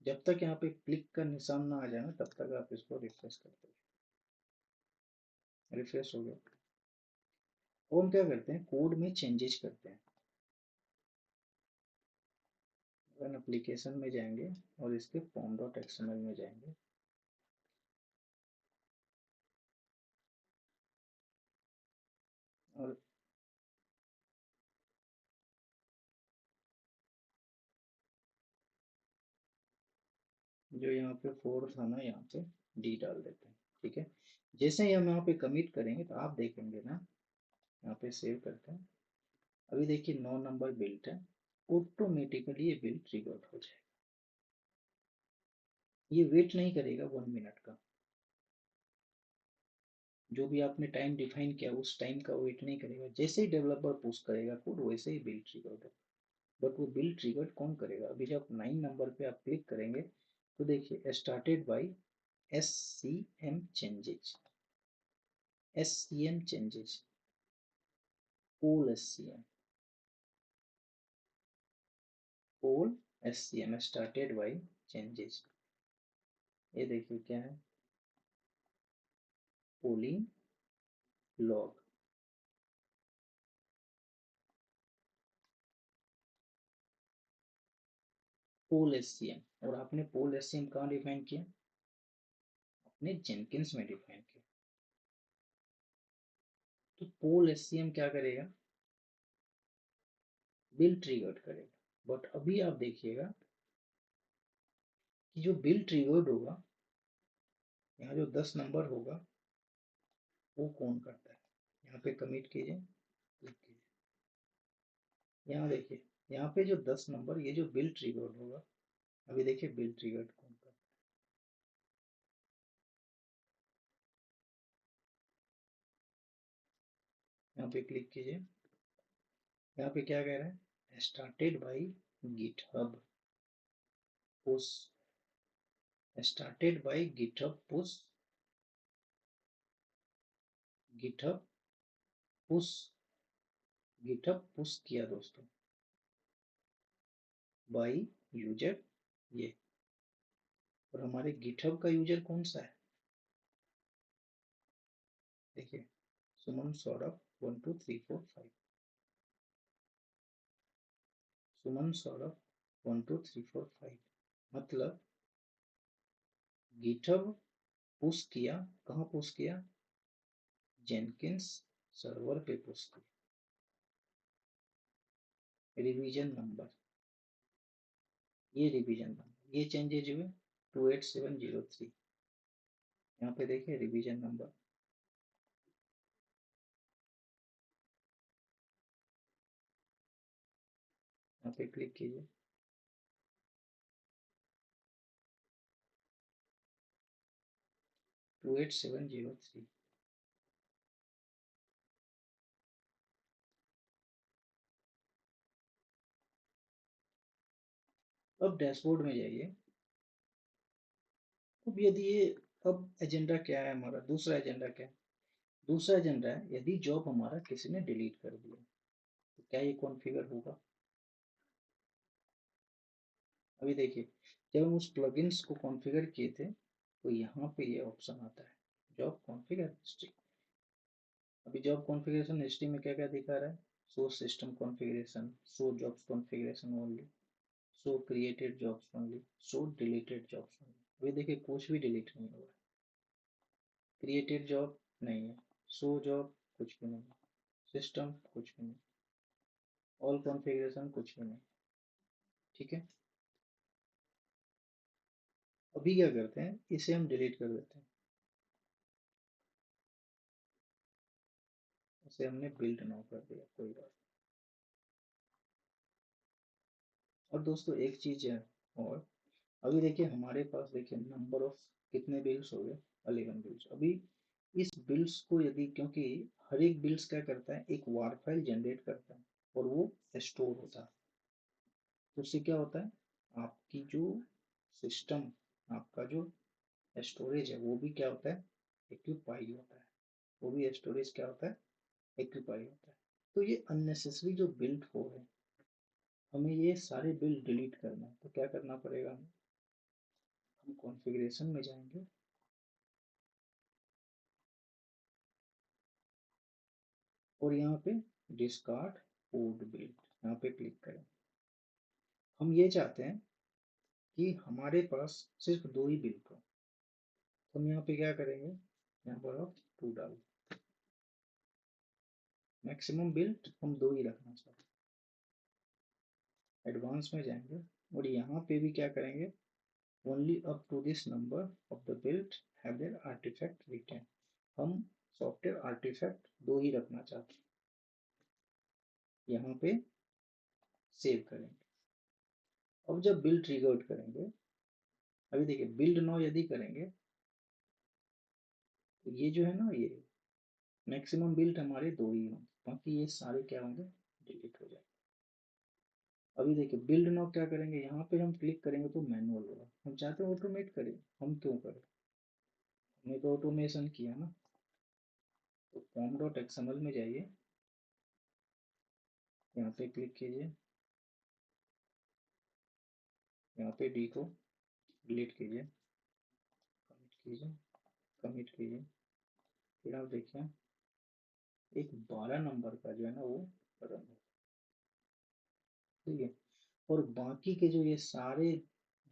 जब तक यहाँ पे क्लिक का निशान ना आ जाए ना तब तक आप इसको रिफ्रेश करते हैं। रिफ्रेश हो गया और हम क्या करते हैं, कोड में चेंजेस करते हैं। रन एप्लीकेशन में जाएंगे और इसके फॉर्म डॉट एक्सएमएल में जाएंगे और जो यहाँ पे 4 था ना यहाँ पे डी डाल देते हैं, ठीक है। जैसे ही हम यहाँ पे कमिट करेंगे तो आप देखेंगे ना, यहाँ पे सेव करते हैं। अभी देखिए 9 नंबर बिल्ट है, ऑटोमेटिकली ये बिल ट्रिगर हो जाएगा, ये वेट नहीं करेगा 1 मिनट का, जो भी आपने टाइम डिफाइन किया उस टाइम का वेट नहीं करेगा, जैसे ही डेवलपर पुश करेगा कोड वैसे ही बिल ट्रिगर होगा। बट वो बिल ट्रिगर कौन करेगा, अभी जब 9 नंबर पे आप क्लिक करेंगे तो देखिए started by S C M changes, S C M changes, poll S C M, poll S C M started by changes, ये देखिए क्या है, polling log, poll S C M, और आपने पोल एस सी एम कहाँ define किया, अपने Jenkins में डिफाइन किया। तो पोल एस सी एम क्या करेगा, बिल ट्रिगर्ड करेगा। बट अभी आप देखिएगा कि जो बिल ट्रिगर्ड होगा, यहाँ जो 10 नंबर होगा वो कौन करता है, यहाँ पे कमिट कीजिए, क्लिक कीजिए, यहाँ देखिए, यहाँ पे जो 10 नंबर, ये जो बिल ट्रिगर्ड होगा, अभी देखिए बिल ट्रिगर्ड कौन सा। यहाँ पे क्लिक कीजिए, यहाँ पे क्या कह रहा है, started by GitHub push, started by GitHub push, GitHub push, GitHub push किया दोस्तों बाई यूजर ये। और हमारे गिटहब का यूजर कौन सा है, देखिए, सुमन सौरभ 1 2 3 4 5, सुमन सौरभ 1 2 3 4 5, मतलब गिटहब पुश किया, कहाँ पुश किया, जेनकिंस सर्वर पे पुश किया। रिवीजन नंबर, ये रिवीजन नंबर, ये चेंजेज हुए 28703। यहाँ पे देखिए रिवीजन नंबर, यहाँ पे क्लिक कीजिए, 28703। अब डैशबोर्ड में जाइए। अब यदि ये, अब एजेंडा क्या है हमारा, दूसरा एजेंडा क्या है, दूसरा एजेंडा है यदि जॉब हमारा किसी ने डिलीट कर दिया तो क्या ये कॉन्फ़िगर होगा। अभी देखिए, जब हम उस प्लगइन्स को कॉन्फ़िगर किए थे तो यहाँ पे ये ऑप्शन आता है, जॉब कॉन्फ़िगर हिस्ट्री। अभी जॉब कॉन्फ़िगरेशन हिस्ट्री में क्या क्या दिखा रहा है, show system configuration, show jobs configuration only, show created jobs only, show deleted jobs only. अभी देखिए कुछ भी डिलीट नहीं हुआ, क्रिएटेड जॉब नहीं है, शो जॉब कुछ भी नहीं, सिस्टम कुछ भी नहीं, ऑल कॉन्फ़िगरेशन कुछ भी नहीं। ठीक है, अभी क्या करते हैं, इसे हम डिलीट कर देते हैं, इसे हमने बिल्ड नाउ कर दिया, कोई बात। और दोस्तों एक चीज है और, अभी देखिए हमारे पास देखिए नंबर ऑफ कितने बिल्स हो गए, 11 बिल्स। अभी इस बिल्स को यदि, क्योंकि हर एक बिल्स क्या करता है, एक वार फाइल जनरेट करता है और वो स्टोर होता है, तो उससे क्या होता है, आपकी जो सिस्टम, आपका जो स्टोरेज है वो भी क्या होता है, एक्यूपाई होता है, वो भी स्टोरेज क्या होता है, एक्यूपाई होता है। तो ये अननेसेसरी जो बिल्ड हो है, हमें ये सारे बिल्ड डिलीट करना है, तो क्या करना पड़ेगा हमें, हम कॉन्फ़िगरेशन में जाएंगे और यहाँ पे डिस्कार्ड कोड बिल्ड, यहाँ पे क्लिक करें। हम ये चाहते हैं कि हमारे पास सिर्फ दो ही बिल्ड हो, तो हम यहाँ पे क्या करेंगे, नंबर ऑफ 2 डाल, मैक्सिमम बिल्ड हम दो ही रखना चाहते हैं। एडवांस में जाएंगे और यहाँ पे भी क्या करेंगे, only up to this number of the build have their artifact return, हम सॉफ्टवेयर आर्टिफैक्ट दो ही रखना चाहते हैं, यहाँ पे सेव करेंगे। अब जब बिल्ड ट्रिगर्ड करेंगे, अभी देखिए बिल्ड नाउ यदि करेंगे तो ये जो है ना, ये मैक्सिमम बिल्ड हमारे दो ही हों, बाकी ये सारे क्या होंगे, डिलीट हो जाएंगे। अभी देखिए बिल्ड नाउ क्या करेंगे, यहाँ पे हम क्लिक करेंगे तो मैनुअल होगा, हम चाहते हैं ऑटोमेट करें, हम क्यों करें, हमने तो ऑटोमेशन किया ना। तो फॉर्म डॉट एक्सएमएल में जाइए, यहाँ पे क्लिक कीजिए, यहाँ पे डी को डिलीट कीजिए, कमिट कीजिए, कमिट कीजिए, फिर आप देखिए एक 12 नंबर का जो है ना वो रन हो, ठीक है। और बाकी के जो ये सारे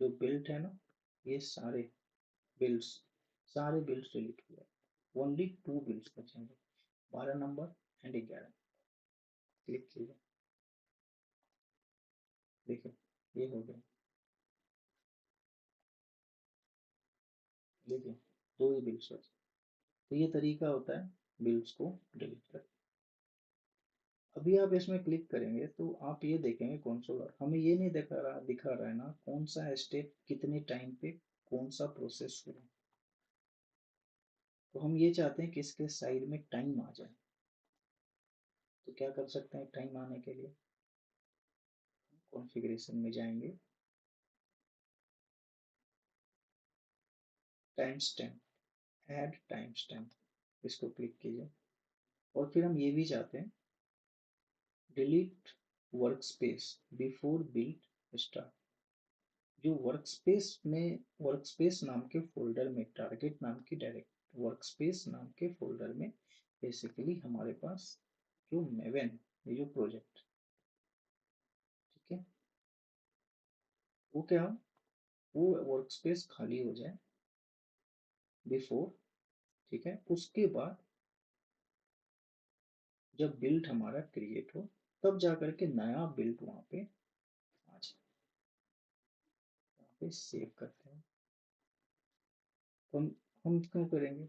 जो बिल्ट है ना, ये सारे बिल्स, सारे बिल्स डिलीट हो जाए, ओनली 2 बिल्स बचेंगे, 12 नंबर एंड 11। क्लिक कीजिए, देखिए ये हो गया, देखिए दो ही बिल्स बचे। तो ये तरीका होता है बिल्स को डिलीट करने। अभी आप इसमें क्लिक करेंगे तो आप ये देखेंगे कंसोल, हमें ये नहीं दिखा रहा है ना कौन सा स्टेप कितने टाइम पे कौन सा प्रोसेस हुआ। तो हम ये चाहते हैं कि इसके साइड में टाइम आ जाए। तो क्या कर सकते हैं टाइम आने के लिए, कॉन्फ़िगरेशन में जाएंगे, time stamp, add time stamp, इसको क्लिक कीजिए। और फिर हम ये भी चाहते हैं delete work space before build start. जो वर्क स्पेस नाम के फोल्डर में, टारगेट नाम की डायरेक्ट वर्क स्पेस नाम के फोल्डर में बेसिकली हमारे पास जो मेवन, ये जो प्रोजेक्ट, ठीक है, वो क्या, वो वर्क स्पेस खाली हो जाए बिफोर, ठीक है। उसके बाद जब बिल्ड हमारा क्रिएट हो तब जा करके नया बिल्ड वहां पे आ जाए। यहाँ पे सेव करते हैं। तो हम क्यों करेंगे,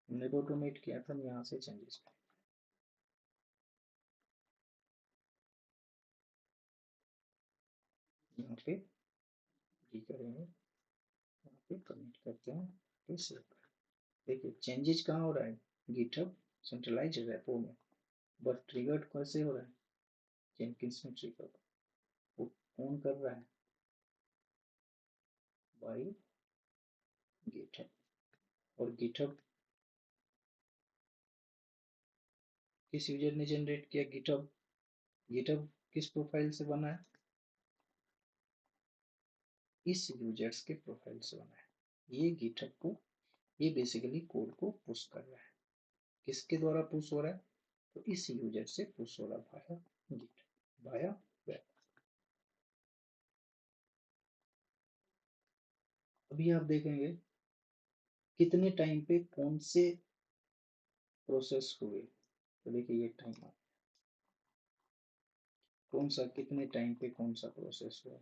हमने तो ऑटोमेट किया था, हम यहाँ से चेंजेस करें। यहाँ पे ये करेंगे, यहाँ पे कमेंट करते हैं, फिर सेव करें। देखिए चेंजेस कहाँ हो रहा है, गिटहब सेंट्रलाइज रेपो में, बट ट्रिगर्ड कैसे हो रहा है, जेनकिंस में ट्रिगर, वो कौन कर रहा है, बाई गिटहब। और गिटहब किस यूजर ने जनरेट किया, गिटहब, गिटहब किस प्रोफाइल से बना है, इस यूजर्स के प्रोफाइल से बना है। ये गिटहब को, ये बेसिकली कोड को पुश कर रहा है, किसके द्वारा पुश हो रहा है, तो इस यूजर से पुश हो रहा है वाया गिट, वाया वेब। अभी आप देखेंगे कितने टाइम पे कौन से प्रोसेस हुए। तो देखिए ये टाइम, कौन सा कितने टाइम पे कौन सा प्रोसेस हुआ।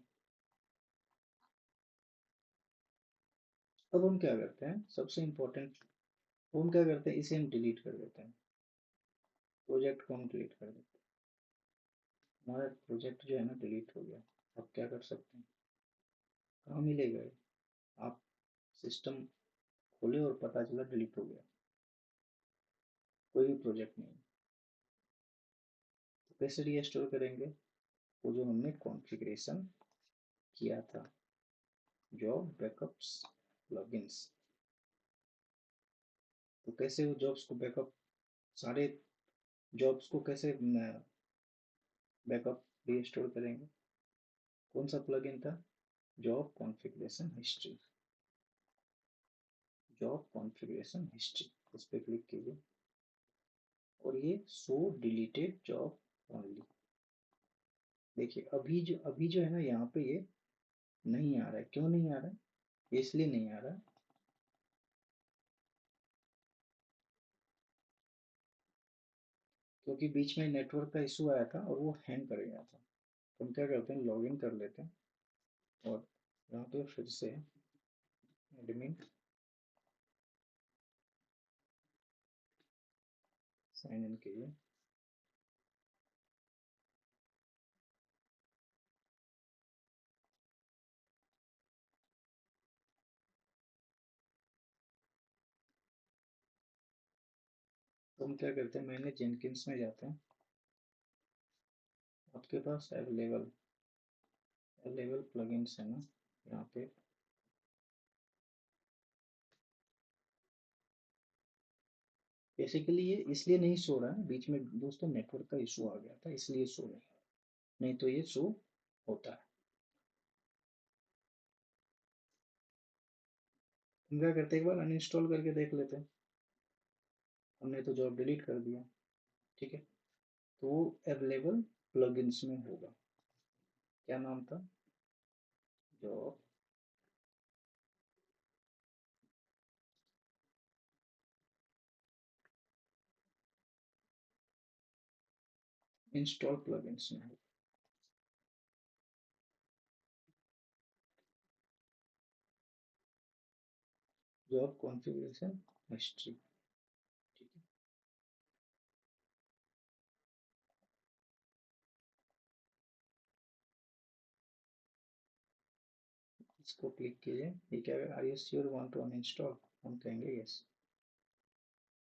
अब हम क्या करते हैं, सबसे इम्पोर्टेंट, हम क्या करते हैं, इसे हम डिलीट कर देते हैं, प्रोजेक्ट को हम डिलीट कर देते हैं। हमारा प्रोजेक्ट जो है ना डिलीट हो गया। अब क्या कर सकते हैं, कहाँ मिलेगा ये? आप सिस्टम खोले और पता चला डिलीट हो गया, कोई भी प्रोजेक्ट नहीं। तो कैसे रीस्टोर करेंगे, वो जो हमने कॉन्फ़िगरेशन किया था, जॉब बैकअप्स प्लगइन्स, तो कैसे वो जॉब्स को बैकअप, सारे जॉब्स को कैसे बैकअप रीस्टोर करेंगे, कौन सा प्लगइन था, job configuration history, job configuration history, इस पर क्लिक कीजिए। और ये शो डिलीटेड जॉब ओनली, देखिए अभी जो है ना यहाँ पे ये नहीं आ रहा है, क्यों नहीं आ रहा है, ये इसलिए नहीं आ रहा है क्योंकि बीच में नेटवर्क का इशू आया था और वो हैंग कर गया था। तो हम क्या करते हैं, लॉग इन कर लेते हैं और यहाँ पे फिर से एडमिन साइन इन कीजिए। तो हम क्या करते हैं, मैंने जेनकिंस में जाते हैं, आपके पास अवेलेबल अवेलेबल प्लगइन्स है ना, यहाँ पे बेसिकली ये इसलिए नहीं शो रहा है, बीच में दोस्तों नेटवर्क का इशू आ गया था इसलिए शो नहीं, नहीं तो ये शो होता है। हम क्या करते हैं, एक बार अनइंस्टॉल करके देख लेते हैं, हमने तो जॉब डिलीट कर दिया, ठीक है। तो वो अवेलेबल प्लगइन्स में होगा, क्या नाम था, जॉब इंस्टॉल प्लगइन्स में होगा, जॉब कॉन्फ़िगरेशन हिस्ट्री, ठीक है। इसको क्लिक कीजिए। ये क्या है, are you sure want to uninstall, हम कहेंगे यस।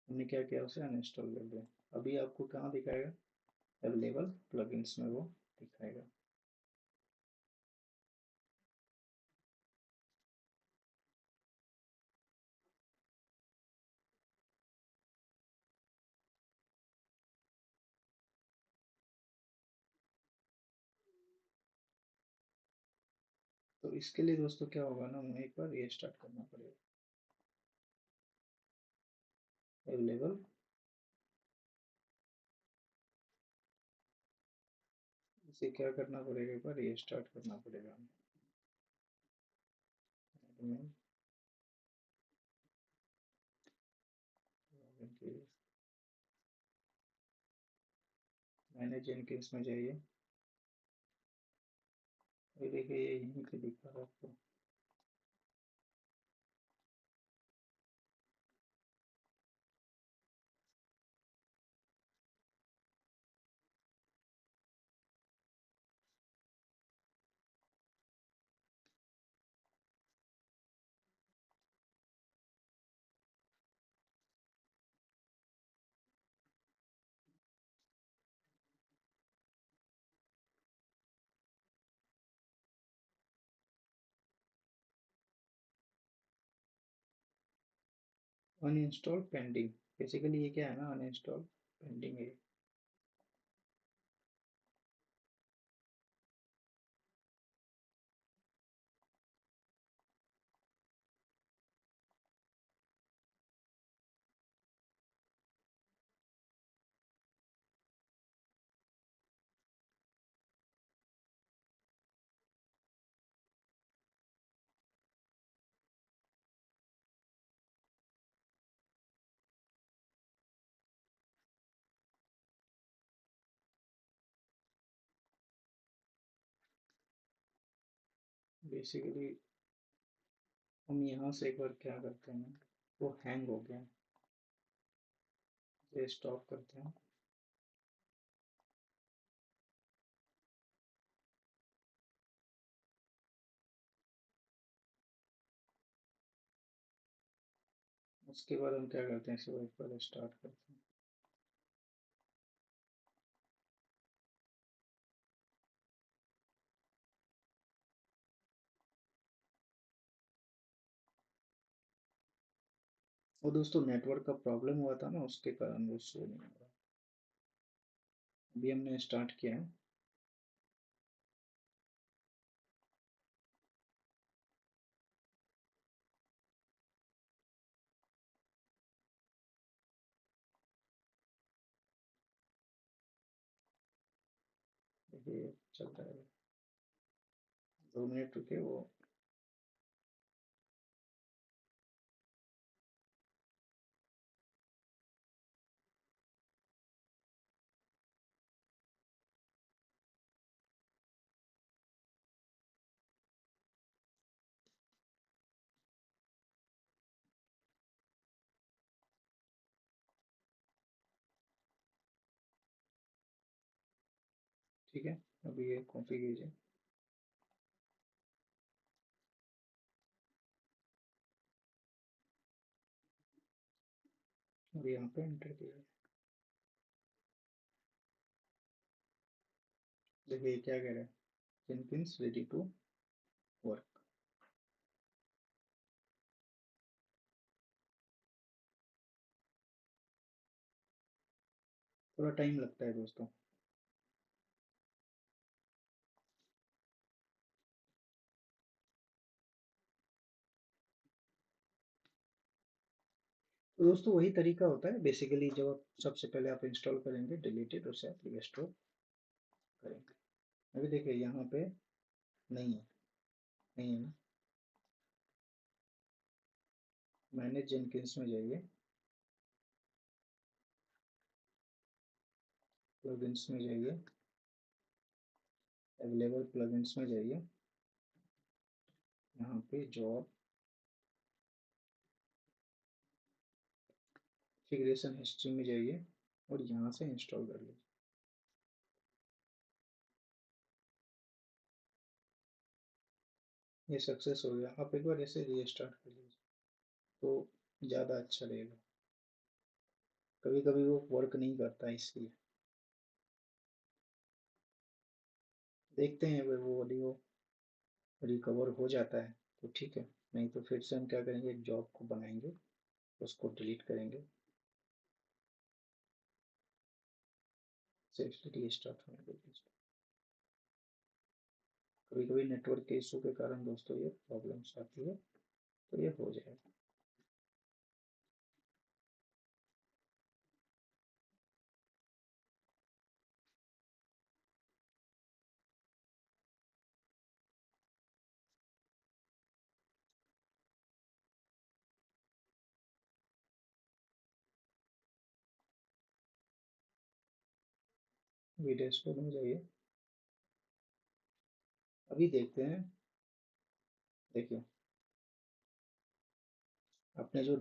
हमने क्या किया, उसे अनइंस्टॉल कर दिया। अभी आपको कहाँ दिखाएगा, अवेलेबल प्लगइन्स में वो दिखाएगा। तो इसके लिए दोस्तों क्या होगा ना, हमें एक बार ये स्टार्ट करना पड़ेगा, अवेलेबल। इसे क्या करना पड़ेगा, एक बार ये स्टार्ट करना पड़ेगा हमें। मैंने जेनकिंस में जाइए, ये देखिए ये यहीं पे दिखा रहा है आपको। अनइंस्टॉल पेंडिंग, बेसिकली ये क्या है ना, अनइंस्टॉल पेंडिंग है। बेसिकली हम यहाँ से एक बार क्या करते हैं, वो हैंग हो गया, ये स्टॉप करते हैं। उसके बाद हम क्या करते हैं, इसे एक बार स्टार्ट करते हैं। वो दोस्तों नेटवर्क का प्रॉब्लम हुआ था ना, उसके कारण वो शो नहीं हो रहा। अभी हमने स्टार्ट किया है। देखिए चल रहा है, 2 मिनट रुके वो। ठीक है, अभी ये कॉपी कीजिए और यहाँ पे एंटर कीजिए। देखिए क्या कह रहा है, जेनकिंस रेडी टू वर्क। थोड़ा टाइम लगता है दोस्तों। तो दोस्तों वही तरीका होता है बेसिकली, जब आप सबसे पहले आप इंस्टॉल करेंगे डिलीटेड, उसे आप रिस्टोर करेंगे। अभी देखिए यहाँ पे नहीं है, नहीं है ना। मैनेज जेनकिंस में जाइए, प्लगइन्स में जाइए, अवेलेबल प्लगइन्स में जाइए, यहाँ पे जॉब कॉन्फ़िगरेशन हिस्ट्री में जाइए और यहाँ से इंस्टॉल कर लीजिए। ये सक्सेस हो गया, आप एक बार ऐसे रीस्टार्ट कर लीजिए तो ज़्यादा अच्छा रहेगा। कभी कभी वो वर्क नहीं करता इसलिए। देखते हैं अगर वो ऑडियो रिकवर हो जाता है तो ठीक है, नहीं तो फिर से हम क्या करेंगे, एक जॉब को बनाएंगे, उसको डिलीट करेंगे, सिर्फ रीस्टार्ट होने देंगे। कभी कभी नेटवर्क के इशू के कारण दोस्तों ये प्रॉब्लम्स आती है, तो ये हो जाएगा। अभी डैशबोर्ड में जाइए, अभी देखते हैं। देखिए आपने जो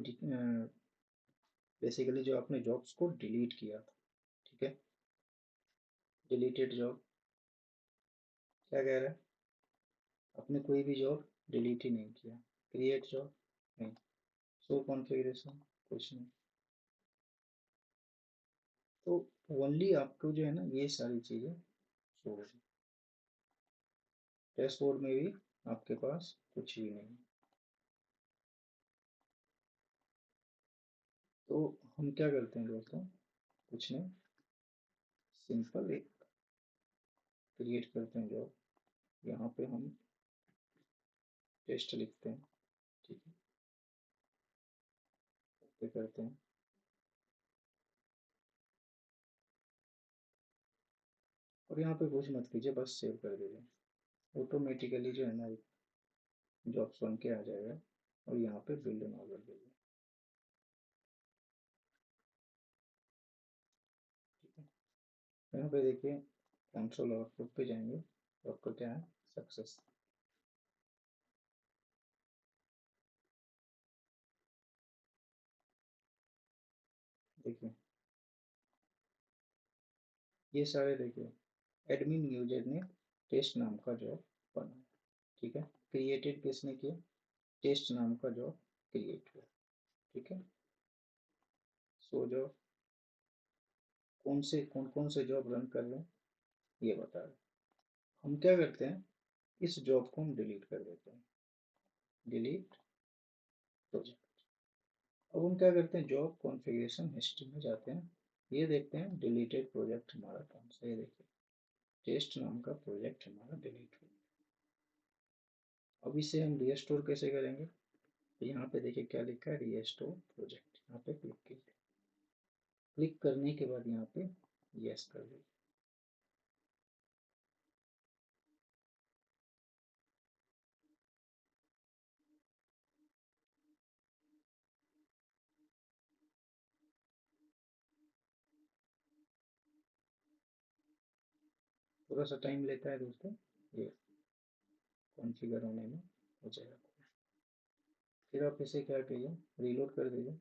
बेसिकली जो आपने जॉब्स को डिलीट किया था, ठीक है, डिलीटेड जॉब, क्या कह रहा है, आपने कोई भी जॉब डिलीट ही नहीं किया, क्रिएट जॉब नहीं, शो कॉन्फ़िगरेशन कुछ नहीं, तो ओनली आपको जो है ना ये सारी चीज़ें शो होगी। डैशबोर्ड में भी आपके पास कुछ भी नहीं। तो हम क्या करते हैं दोस्तों, कुछ नहीं, सिंपल एक क्रिएट करते हैं जॉब, यहाँ पे हम टेस्ट लिखते हैं, ठीक है, ओके करते हैं, और यहाँ पे कुछ मत कीजिए, बस सेव कर दीजिए, ऑटोमेटिकली जो है ना जॉब्स बन के आ जाएगा, और यहाँ पे बिल्ड नाउ कर दीजिए, ठीक है। यहाँ पे देखिए कंसोल आउटपुट पे जाएंगे तो आपका क्या है, सक्सेस। देखिए ये सारे देखिए एडमिन यूजर ने टेस्ट नाम का जॉब बनाया, ठीक है, क्रिएटेड किसने किया, टेस्ट नाम का जॉब क्रिएट हुआ, ठीक है। सो जॉब कौन से जॉब रन कर रहे हैं ये बता रहे हैं। हम क्या करते हैं, इस जॉब को हम डिलीट कर देते हैं, डिलीट प्रोजेक्ट। अब हम क्या करते हैं, जॉब कॉन्फ़िगरेशन हिस्ट्री में जाते हैं, ये देखते हैं डिलीटेड प्रोजेक्ट हमारा कौन सा, ये देखिए टेस्ट नाम का प्रोजेक्ट हमारा डिलीट हो गया। अब इसे हम रीस्टोर कैसे करेंगे, तो यहाँ पे देखिए क्या लिखा है, रीस्टोर प्रोजेक्ट, यहाँ पे क्लिक कीजिए, क्लिक करने के बाद यहाँ पे यस कर दीजिए। थोड़ा सा टाइम लेता है दोस्तों, ये कॉन्फ़िगर होने में हो जाएगा। फिर आप इसे क्या करिए, रीलोड कर दीजिए,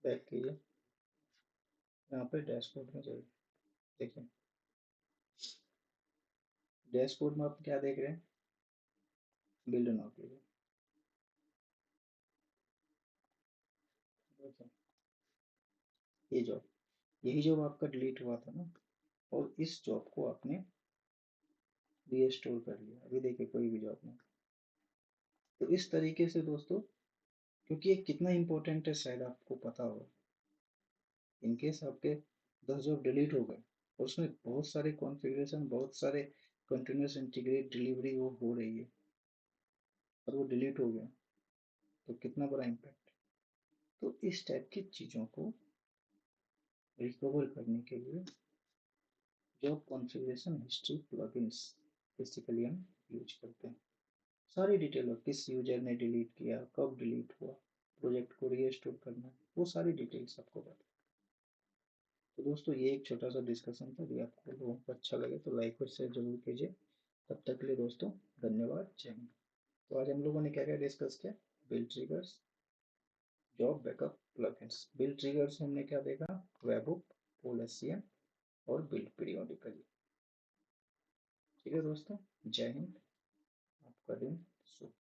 बैक कीजिए, यहाँ पे डैशबोर्ड में जाइए, देखिए डैशबोर्ड में आप क्या देख रहे हैं, बिल्ड नाउ कीजिए, देखिए ये जॉब, यही जॉब आपका डिलीट हुआ था ना, और इस जॉब को आपने रीस्टोर कर लिया, अभी देखिए कोई भी जॉब नहीं। तो इस तरीके से दोस्तों, क्योंकि ये कितना इंपॉर्टेंट है शायद आपको पता हो, इनकेस आपके 10 जॉब डिलीट हो गए और उसमें बहुत सारे कॉन्फ़िगरेशन, बहुत सारे कंटिन्यूस इंटीग्रेट डिलीवरी वो हो रही है, और वो डिलीट हो गया, तो कितना बड़ा इम्पैक्ट। तो इस टाइप की चीज़ों को रिकवर करने के लिए job configuration history plugins basically हम यूज करते हैं। सारी डिटेल हो, किस यूजर ने डिलीट किया, कब डिलीट हुआ, प्रोजेक्ट को रीस्टोर करना, वो सारी डिटेल्स आपको बता। तो दोस्तों ये एक छोटा सा डिस्कशन था, यदि आपको लोगों को अच्छा लगे तो लाइक और शेयर जरूर कीजिए। तब तक के लिए दोस्तों धन्यवाद, जय हिंद। तो आज हम लोगों ने क्या क्या डिस्कस किया, build triggers, job backup, plugins. Build triggers हमने क्या देखा, वेबहुक, पोलेसियन और बिल्ड पीरियोडिकली। ठीक है दोस्तों, जय हिंद, आपका दिन शुभ।